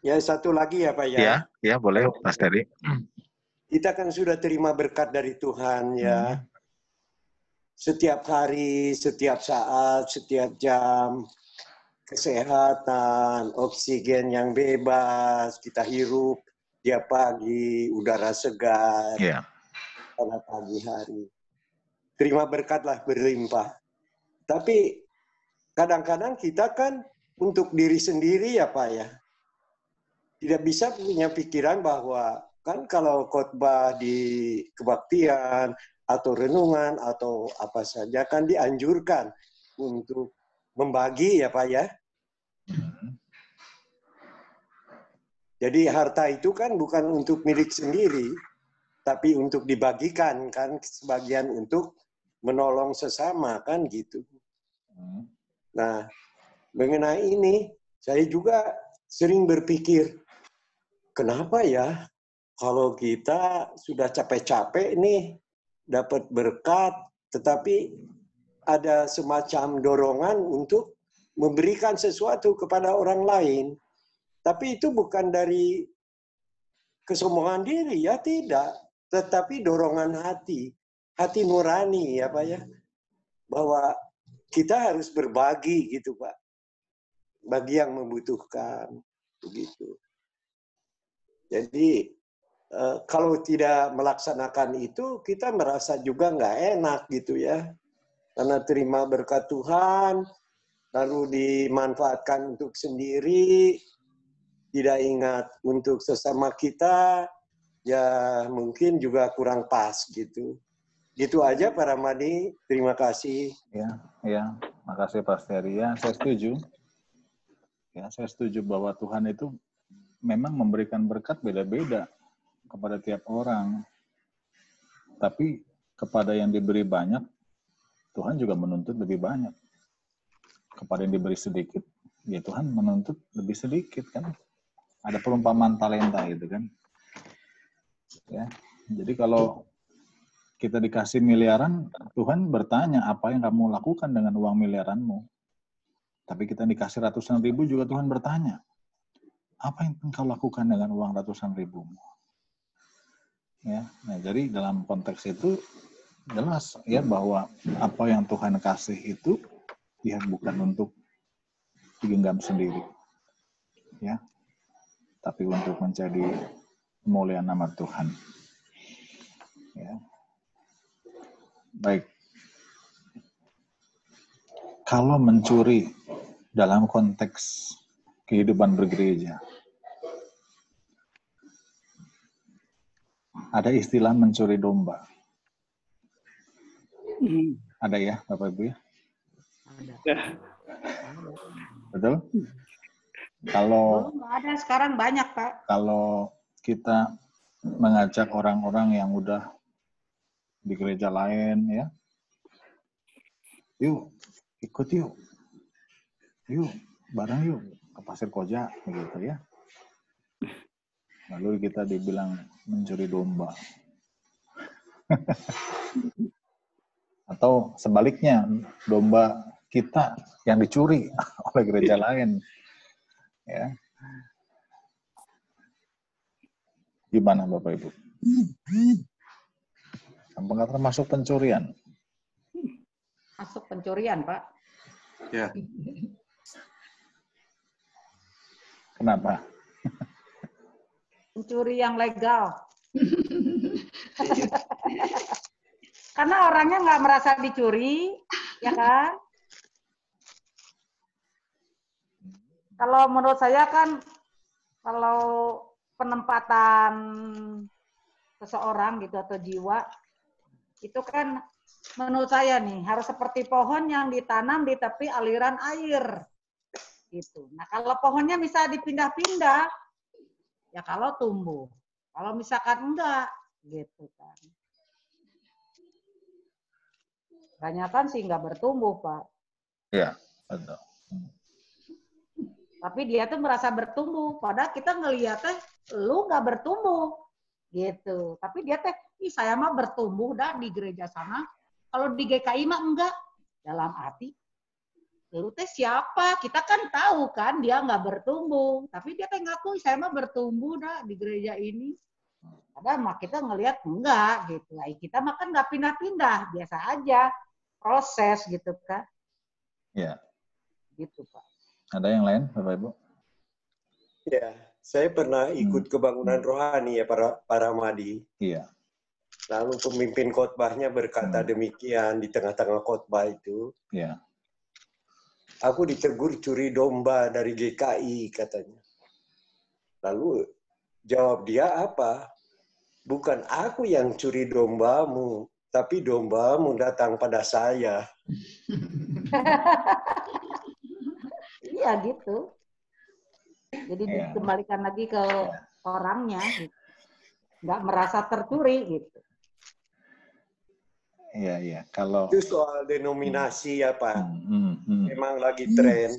Ya, satu lagi ya, Pak ya. Iya, boleh Mas Teddy. Kita kan sudah terima berkat dari Tuhan ya. Setiap hari, setiap saat, setiap jam, kesehatan, oksigen yang bebas, kita hirup tiap pagi, udara segar, pada pagi hari. Terima berkatlah berlimpah. Tapi kadang-kadang kita kan untuk diri sendiri ya Pak ya, tidak bisa punya pikiran bahwa kan kalau khotbah di kebaktian atau renungan atau apa saja kan dianjurkan untuk membagi ya Pak ya. Jadi harta itu kan bukan untuk milik sendiri, tapi untuk dibagikan kan, sebagian untuk menolong sesama kan gitu. Nah, mengenai ini saya juga sering berpikir, kenapa ya kalau kita sudah capek-capek nih dapat berkat, tetapi ada semacam dorongan untuk memberikan sesuatu kepada orang lain. Tapi itu bukan dari kesombongan diri, ya tidak. Tetapi dorongan hati nurani ya Pak ya. Bahwa kita harus berbagi gitu Pak. Bagi yang membutuhkan. Begitu. Jadi kalau tidak melaksanakan itu, kita merasa juga nggak enak gitu ya. Karena terima berkat Tuhan, lalu dimanfaatkan untuk sendiri, tidak ingat untuk sesama kita, ya mungkin juga kurang pas gitu. Gitu aja Pak Ramadi, terima kasih. Ya, makasih Pak Steri. Ya, saya setuju. Ya, saya setuju bahwa Tuhan itu memang memberikan berkat beda-beda kepada tiap orang. Tapi kepada yang diberi banyak, Tuhan juga menuntut lebih banyak. Kepada yang diberi sedikit, ya Tuhan menuntut lebih sedikit kan. Ada perumpamaan talenta gitu kan. Ya, jadi kalau kita dikasih miliaran, Tuhan bertanya apa yang kamu lakukan dengan uang miliaranmu. Tapi kita dikasih ratusan ribu juga Tuhan bertanya, apa yang engkau lakukan dengan uang ratusan ribumu? Ya, nah jadi dalam konteks itu jelas ya bahwa apa yang Tuhan kasih itu ya bukan untuk digenggam sendiri, ya, tapi untuk menjadi kemuliaan nama Tuhan. Ya. Baik. Kalau mencuri dalam konteks kehidupan bergereja, ada istilah mencuri domba. Ada ya, Bapak Ibu ya? Ada. Betul? Kalau ada, sekarang banyak, Pak. Kalau kita mengajak orang-orang yang udah di gereja lain ya, yuk ikut yuk bareng yuk ke Pasir Koja begitu ya. Lalu kita dibilang mencuri domba. Atau sebaliknya, domba kita yang dicuri oleh gereja lain. Ya. Gimana Bapak Ibu? Apakah termasuk pencurian? Masuk pencurian, Pak. Ya. Kenapa? Pencuri yang legal. Karena orangnya nggak merasa dicuri, ya kan? Kalau menurut saya kan, kalau penempatan seseorang gitu atau jiwa, itu kan menurut saya nih harus seperti pohon yang ditanam di tepi aliran air. Gitu. Nah kalau pohonnya bisa dipindah-pindah, ya kalau tumbuh. Kalau misalkan enggak, gitu kan. Kebanyakan sih nggak bertumbuh, Pak. Iya, betul. Tapi dia tuh merasa bertumbuh. Padahal kita ngeliatnya, lu nggak bertumbuh. Gitu. Tapi dia teh, ih saya mah bertumbuh dah di gereja sana. Kalau di GKI mah enggak. Dalam arti, lu teh siapa? Kita kan tahu kan dia nggak bertumbuh. Tapi dia teh ngaku, saya mah bertumbuh dah di gereja ini. Padahal mah kita ngelihat enggak gitu. Kita mah kan nggak pindah-pindah, biasa aja proses gitu kan. Iya. Gitu Pak. Ada yang lain, Bapak Ibu? Ya, saya pernah ikut kebangunan rohani ya para Madi. Iya. Lalu pemimpin khotbahnya berkata demikian di tengah-tengah khotbah itu. Iya. Aku ditegur curi domba dari GKI katanya. Lalu jawab dia apa? Bukan aku yang curi dombamu, tapi dombamu datang pada saya. Iya gitu. Jadi dikembalikan lagi ke orangnya, gitu. Nggak merasa tercuri gitu. Iya, iya. Kalau itu soal denominasi ya Pak, memang lagi tren.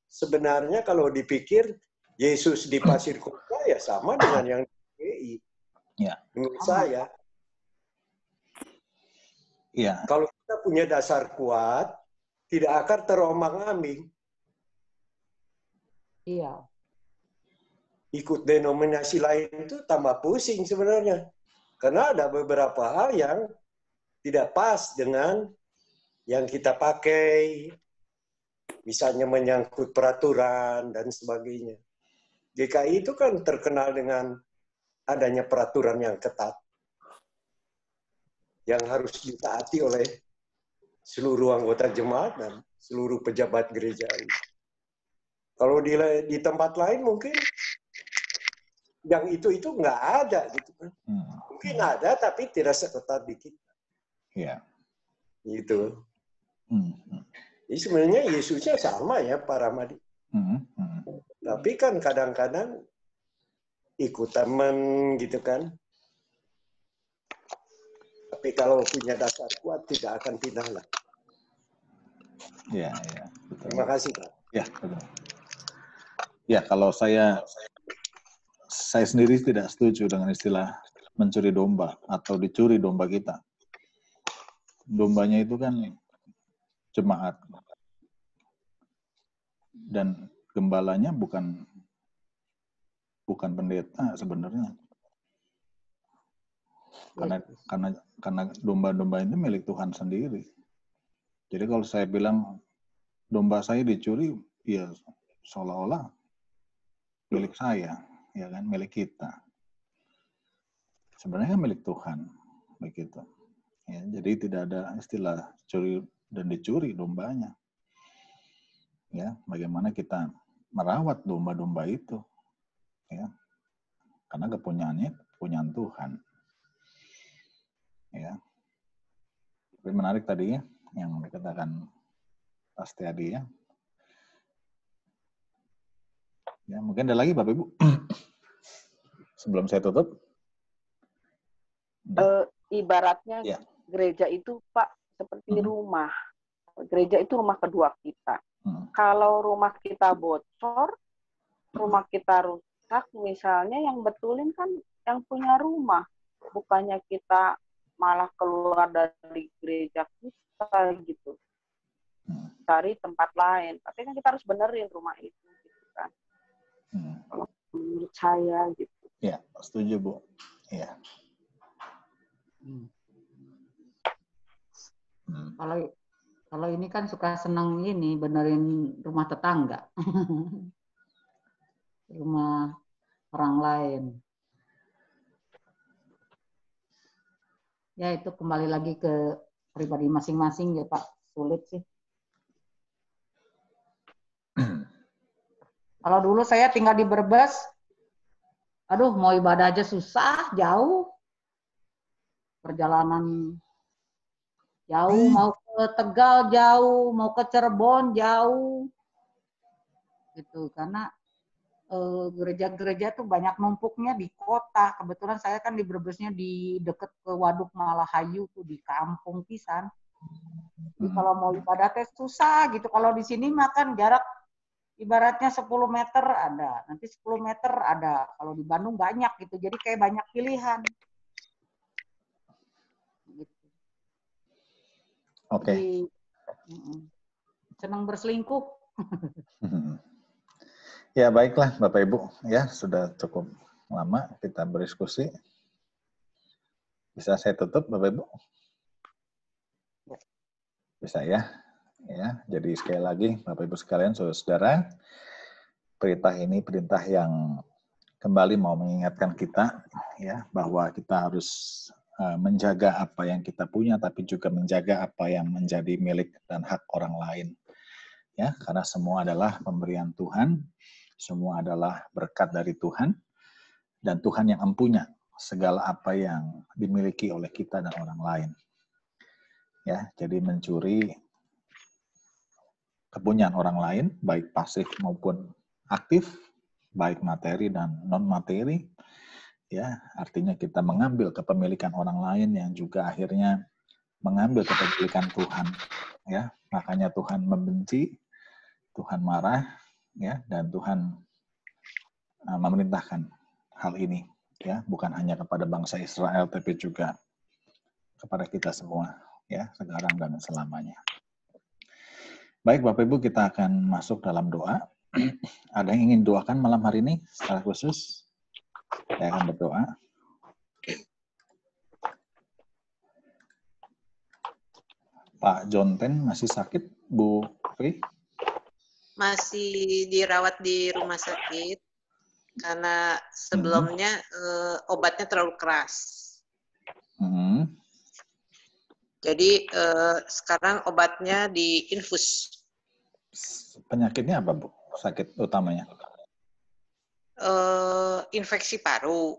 Sebenarnya kalau dipikir Yesus di Pasir Kota ya sama dengan yang di GKI. Ya. Menurut saya. Iya. Kalau kita punya dasar kuat, tidak akan terombang-ambing. Iya. Ikut denominasi lain itu tambah pusing sebenarnya. Karena ada beberapa hal yang tidak pas dengan yang kita pakai. Misalnya menyangkut peraturan dan sebagainya. GKI itu kan terkenal dengan adanya peraturan yang ketat. Yang harus ditaati oleh seluruh anggota jemaat dan seluruh pejabat gereja ini. Kalau di tempat lain mungkin yang itu nggak ada gitu kan. Mungkin ada tapi tidak seketat di kita. Iya. Gitu. Jadi sebenarnya Yesusnya sama ya Pak Ramadi. Tapi kan kadang-kadang ikut teman gitu kan. Tapi kalau punya dasar kuat tidak akan pindah lah. Iya, iya. Betul. Terima kasih Pak. Ya, betul. Ya, kalau saya sendiri tidak setuju dengan istilah mencuri domba atau dicuri domba kita. Dombanya itu kan jemaat. Dan gembalanya bukan pendeta sebenarnya. Karena domba-domba itu milik Tuhan sendiri. Jadi kalau saya bilang domba saya dicuri, ya seolah-olah milik saya, ya kan, milik kita. Sebenarnya milik Tuhan, begitu. Ya, jadi tidak ada istilah curi dan dicuri dombanya. Ya, bagaimana kita merawat domba-domba itu, ya, karena kepunyaannya kepunyaan Tuhan. Ya, tapi menarik tadi ya, yang dikatakan Pak Setiadi ya. Ya, mungkin ada lagi Bapak Ibu. Sebelum saya tutup. Ibaratnya ya. Gereja itu Pak seperti rumah. Gereja itu rumah kedua kita. Kalau rumah kita bocor, rumah kita rusak, misalnya yang betulin kan yang punya rumah. Bukannya kita malah keluar dari gereja kita gitu. Cari tempat lain. Tapi kan kita harus benerin rumah itu gitu kan. Kalau menurut saya gitu. Ya, setuju Bu. Ya. Kalau ini kan suka senang ini benerin rumah tetangga. Rumah orang lain. Ya itu kembali lagi ke pribadi masing-masing ya Pak, sulit sih. Kalau dulu saya tinggal di Brebes, aduh mau ibadah aja susah, jauh. Perjalanan jauh, mau ke Tegal jauh, mau ke Cirebon jauh. Gitu, karena gereja-gereja tuh banyak numpuknya di kota. Kebetulan saya kan di Brebesnya di deket ke Waduk Malahayu tuh di kampung pisan. Jadi kalau mau ibadah teh susah gitu. Kalau di sini makan jarak ibaratnya 10 meter ada, nanti 10 meter ada. Kalau di Bandung banyak gitu, jadi kayak banyak pilihan. Gitu. Oke. Senang berselingkuh. Ya baiklah Bapak Ibu, ya sudah cukup lama kita berdiskusi. Bisa saya tutup Bapak Ibu? Bisa ya. Ya, jadi sekali lagi Bapak Ibu sekalian, saudara-saudara, perintah ini perintah yang kembali mau mengingatkan kita ya bahwa kita harus menjaga apa yang kita punya, tapi juga menjaga apa yang menjadi milik dan hak orang lain. Ya, karena semua adalah pemberian Tuhan, semua adalah berkat dari Tuhan, dan Tuhan yang empunya segala apa yang dimiliki oleh kita dan orang lain. Ya, jadi mencuri kepunyaan orang lain, baik pasif maupun aktif, baik materi dan non-materi, ya artinya kita mengambil kepemilikan orang lain yang juga akhirnya mengambil kepemilikan Tuhan, ya makanya Tuhan membenci, Tuhan marah, ya dan Tuhan memerintahkan hal ini, ya bukan hanya kepada bangsa Israel tapi juga kepada kita semua, ya sekarang dan selamanya. Baik Bapak Ibu, kita akan masuk dalam doa. Ada yang ingin doakan malam hari ini secara khusus? Saya akan berdoa. Pak Jonten masih sakit, Bu Fi? Masih dirawat di rumah sakit karena sebelumnya obatnya terlalu keras. Jadi sekarang obatnya diinfus. Penyakitnya apa, Bu? Sakit utamanya? Infeksi paru.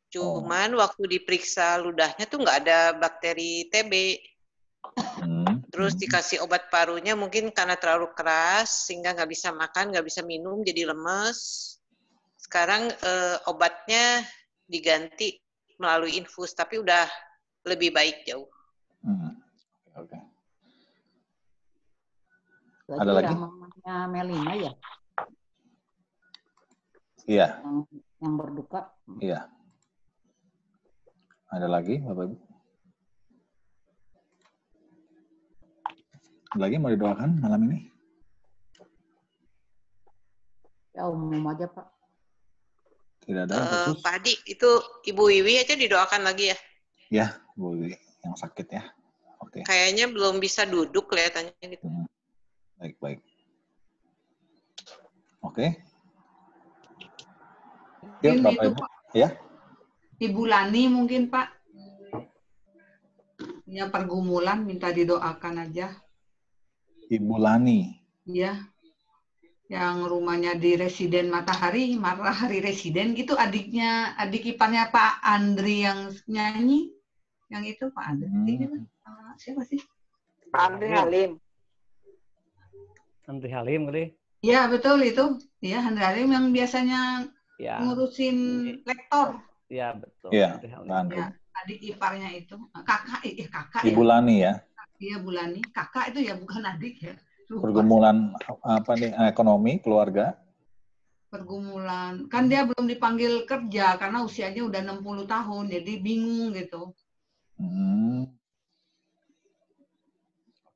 Cuman waktu diperiksa ludahnya tuh nggak ada bakteri TB. Terus dikasih obat parunya mungkin karena terlalu keras sehingga nggak bisa makan, nggak bisa minum, jadi lemes. Sekarang obatnya diganti melalui infus, tapi udah lebih baik jauh. Oke. Ada lagi? Mamanya Melina ya? Iya. Yang berduka. Iya. Ada lagi, Bapak Ibu? Ada lagi mau didoakan malam ini? Ya umum aja Pak. Tidak ada khusus? Pak Adi, itu Ibu Wiwi aja didoakan lagi ya? Ya, Bu Wiwi yang sakit ya. Oke. Kayaknya belum bisa duduk kelihatannya gitu. Baik. Oke. Yuk Bapak Ibu. Ya. Ibu Lani mungkin Pak. Ya pergumulan minta didoakan aja. Ibu Lani. Iya. Yang rumahnya di Residen Matahari Residen gitu, adik iparnya Pak Andri yang nyanyi. Yang itu Pak Andri gitu. Siapa sih? Pak Andri Halim. Andri Halim kali. Iya betul itu. Iya Andri Halim yang biasanya ngurusin lektor. Iya betul. Iya. Ya, adik iparnya itu kakak Ibu ya. Lani ya. Iya Bu Lani, kakak itu ya bukan adik ya. Pergumulan apa nih, ekonomi keluarga? Pergumulan kan dia belum dipanggil kerja karena usianya udah 60 tahun jadi bingung gitu.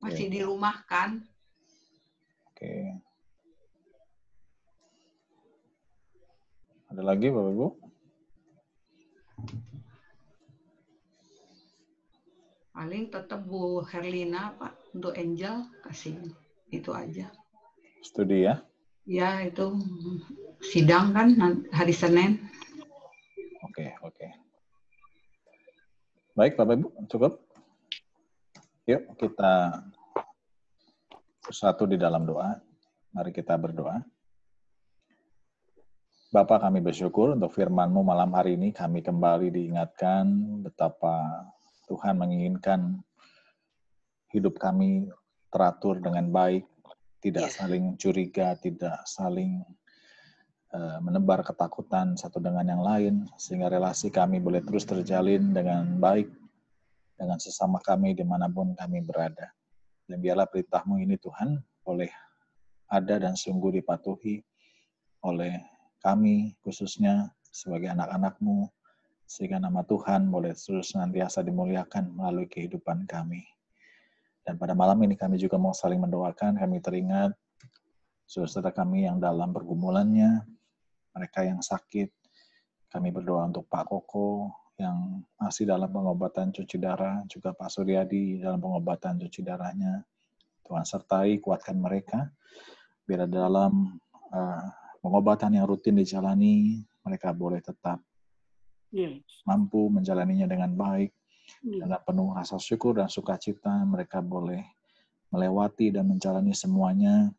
Masih dirumahkan. Oke. Ada lagi Bapak Ibu? Paling tetap Bu Herlina Pak untuk Angel kasih itu aja. Studi ya? Ya itu sidang kan hari Senin. Oke. Baik, Bapak Ibu, cukup. Yuk kita bersatu di dalam doa. Mari kita berdoa. Bapa, kami bersyukur untuk firman-Mu malam hari ini. Kami kembali diingatkan betapa Tuhan menginginkan hidup kami teratur dengan baik, tidak saling curiga, tidak saling menebar ketakutan satu dengan yang lain, sehingga relasi kami boleh terus terjalin dengan baik dengan sesama kami dimanapun kami berada. Dan biarlah perintah-Mu ini Tuhan boleh ada dan sungguh dipatuhi oleh kami khususnya sebagai anak-anak-Mu, sehingga nama Tuhan boleh terus senantiasa dimuliakan melalui kehidupan kami. Dan pada malam ini kami juga mau saling mendoakan, kami teringat saudara kami yang dalam pergumulannya, mereka yang sakit. Kami berdoa untuk Pak Koko yang masih dalam pengobatan cuci darah, juga Pak Suryadi dalam pengobatan cuci darahnya. Tuhan sertai, kuatkan mereka, biar dalam pengobatan yang rutin dijalani, mereka boleh tetap mampu menjalaninya dengan baik, dengan penuh rasa syukur dan sukacita. Mereka boleh melewati dan menjalani semuanya.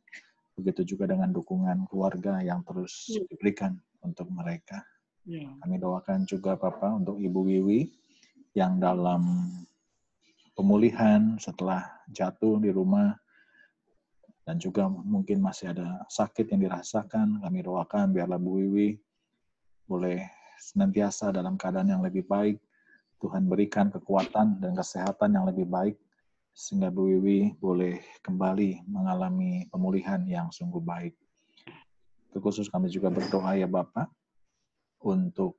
Begitu juga dengan dukungan keluarga yang terus diberikan untuk mereka. Kami doakan juga Bapak untuk Ibu Wiwi yang dalam pemulihan setelah jatuh di rumah dan juga mungkin masih ada sakit yang dirasakan. Kami doakan biarlah Bu Wiwi boleh senantiasa dalam keadaan yang lebih baik. Tuhan berikan kekuatan dan kesehatan yang lebih baik sehingga Bu Wiwi boleh kembali mengalami pemulihan yang sungguh baik. Terkhusus kami juga berdoa ya Bapak untuk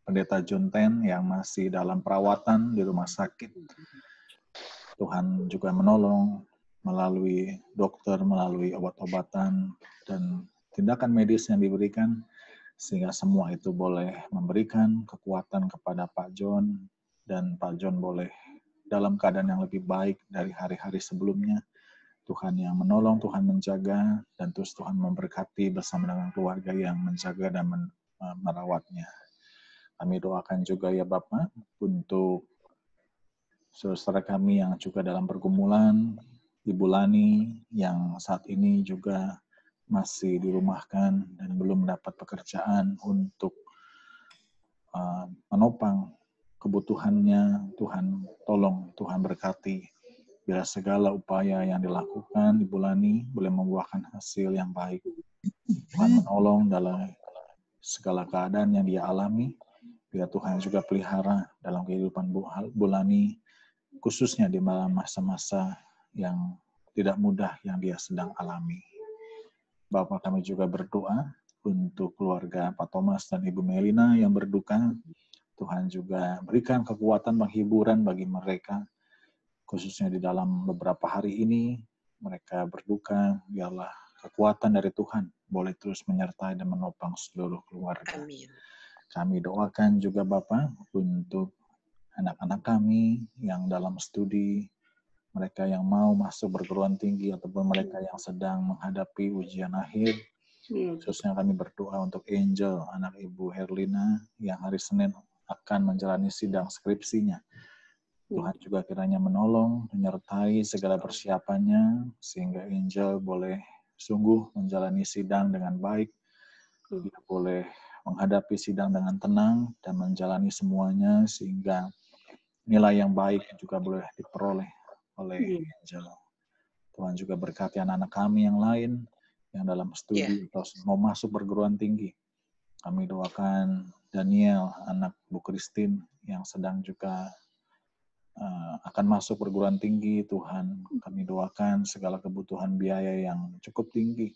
Pendeta Junten yang masih dalam perawatan di rumah sakit. Tuhan juga menolong melalui dokter, melalui obat-obatan dan tindakan medis yang diberikan sehingga semua itu boleh memberikan kekuatan kepada Pak John dan Pak John boleh dalam keadaan yang lebih baik dari hari-hari sebelumnya. Tuhan yang menolong, Tuhan menjaga, dan terus Tuhan memberkati bersama dengan keluarga yang menjaga dan merawatnya. Kami doakan juga ya Bapak untuk saudara kami yang juga dalam pergumulan, Ibu Lani yang saat ini juga masih dirumahkan dan belum mendapat pekerjaan untuk menopang kebutuhannya. Tuhan tolong, Tuhan berkati. Bila segala upaya yang dilakukan Ibu Lani boleh membuahkan hasil yang baik. Tuhan menolong dalam segala keadaan yang dia alami. Bila Tuhan juga pelihara dalam kehidupan Bu Lani, khususnya di masa-masa yang tidak mudah yang dia sedang alami. Bapak kami juga berdoa untuk keluarga Pak Thomas dan Ibu Melina yang berduka. Tuhan juga berikan kekuatan penghiburan bagi mereka, khususnya di dalam beberapa hari ini mereka berduka. Biarlah kekuatan dari Tuhan boleh terus menyertai dan menopang seluruh keluarga. Amin. Kami doakan juga Bapak untuk anak-anak kami yang dalam studi, mereka yang mau masuk perguruan tinggi ataupun mereka yang sedang menghadapi ujian akhir. Khususnya kami berdoa untuk Angel, anak Ibu Herlina yang hari Senin akan menjalani sidang skripsinya. Tuhan juga kiranya menolong, menyertai segala persiapannya, sehingga Angel boleh sungguh menjalani sidang dengan baik. Dia boleh menghadapi sidang dengan tenang dan menjalani semuanya, sehingga nilai yang baik juga boleh diperoleh oleh Angel. Tuhan juga berkati anak-anak kami yang lain, yang dalam studi atau mau masuk perguruan tinggi. Kami doakan Daniel, anak Bu Christine, yang sedang juga akan masuk perguruan tinggi. Tuhan, kami doakan segala kebutuhan biaya yang cukup tinggi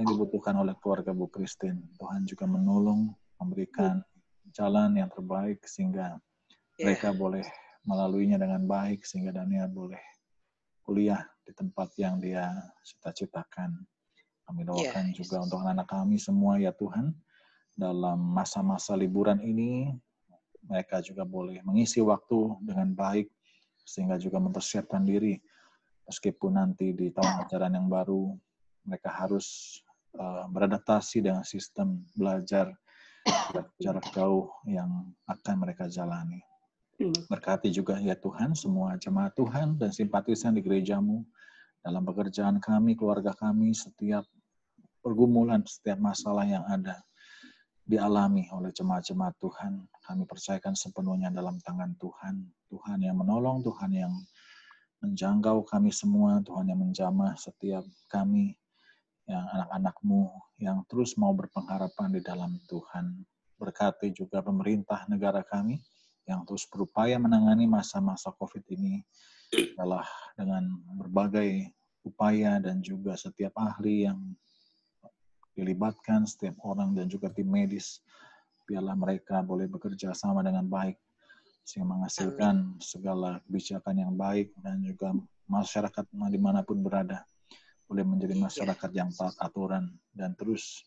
yang dibutuhkan oleh keluarga Bu Christine. Tuhan juga menolong, memberikan jalan yang terbaik sehingga mereka boleh melaluinya dengan baik, sehingga Daniel boleh kuliah di tempat yang dia cita-citakan. Kami doakan juga untuk anak-anak kami semua ya Tuhan, dalam masa-masa liburan ini mereka juga boleh mengisi waktu dengan baik sehingga juga mempersiapkan diri meskipun nanti di tahun ajaran yang baru mereka harus beradaptasi dengan sistem belajar jarak jauh yang akan mereka jalani. Berkati juga ya Tuhan semua jemaat Tuhan dan simpatisan di gerejamu, dalam pekerjaan kami, keluarga kami, setiap pergumulan, setiap masalah yang ada dialami oleh jemaat-jemaat Tuhan. Kami percayakan sepenuhnya dalam tangan Tuhan. Tuhan yang menolong, Tuhan yang menjangkau kami semua, Tuhan yang menjamah setiap kami, yang anak-anak-Mu yang terus mau berpengharapan di dalam Tuhan. Berkati juga pemerintah negara kami yang terus berupaya menangani masa-masa COVID ini, adalah dengan berbagai upaya dan juga setiap ahli yang dilibatkan, setiap orang dan juga tim medis, biarlah mereka boleh bekerja sama dengan baik, sehingga menghasilkan segala kebijakan yang baik dan juga masyarakat dimanapun berada boleh menjadi masyarakat yang taat aturan dan terus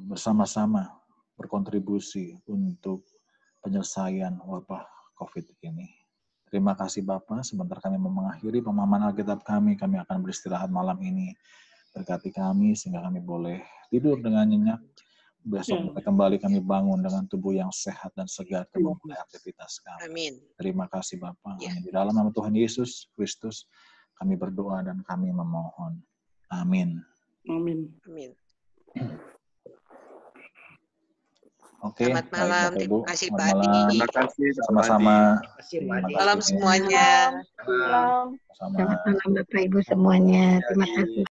bersama-sama berkontribusi untuk penyelesaian wabah COVID ini. Terima kasih Bapak, sebentar kami mengakhiri pemahaman Alkitab kami akan beristirahat malam ini. Berkati kami sehingga kami boleh tidur dengan nyenyak. Besok kembali kami bangun dengan tubuh yang sehat dan segar untuk memulai aktivitas kami. Amin. Terima kasih Bapak. Di dalam nama Tuhan Yesus Kristus kami berdoa dan kami memohon. Amin. Amin. Amin. Oke, selamat malam. Terima kasih Pak Adi. Terima kasih. Sama-sama. Selamat malam semuanya. Selamat Sama. Selamat malam Bapak Ibu semuanya. Terima kasih.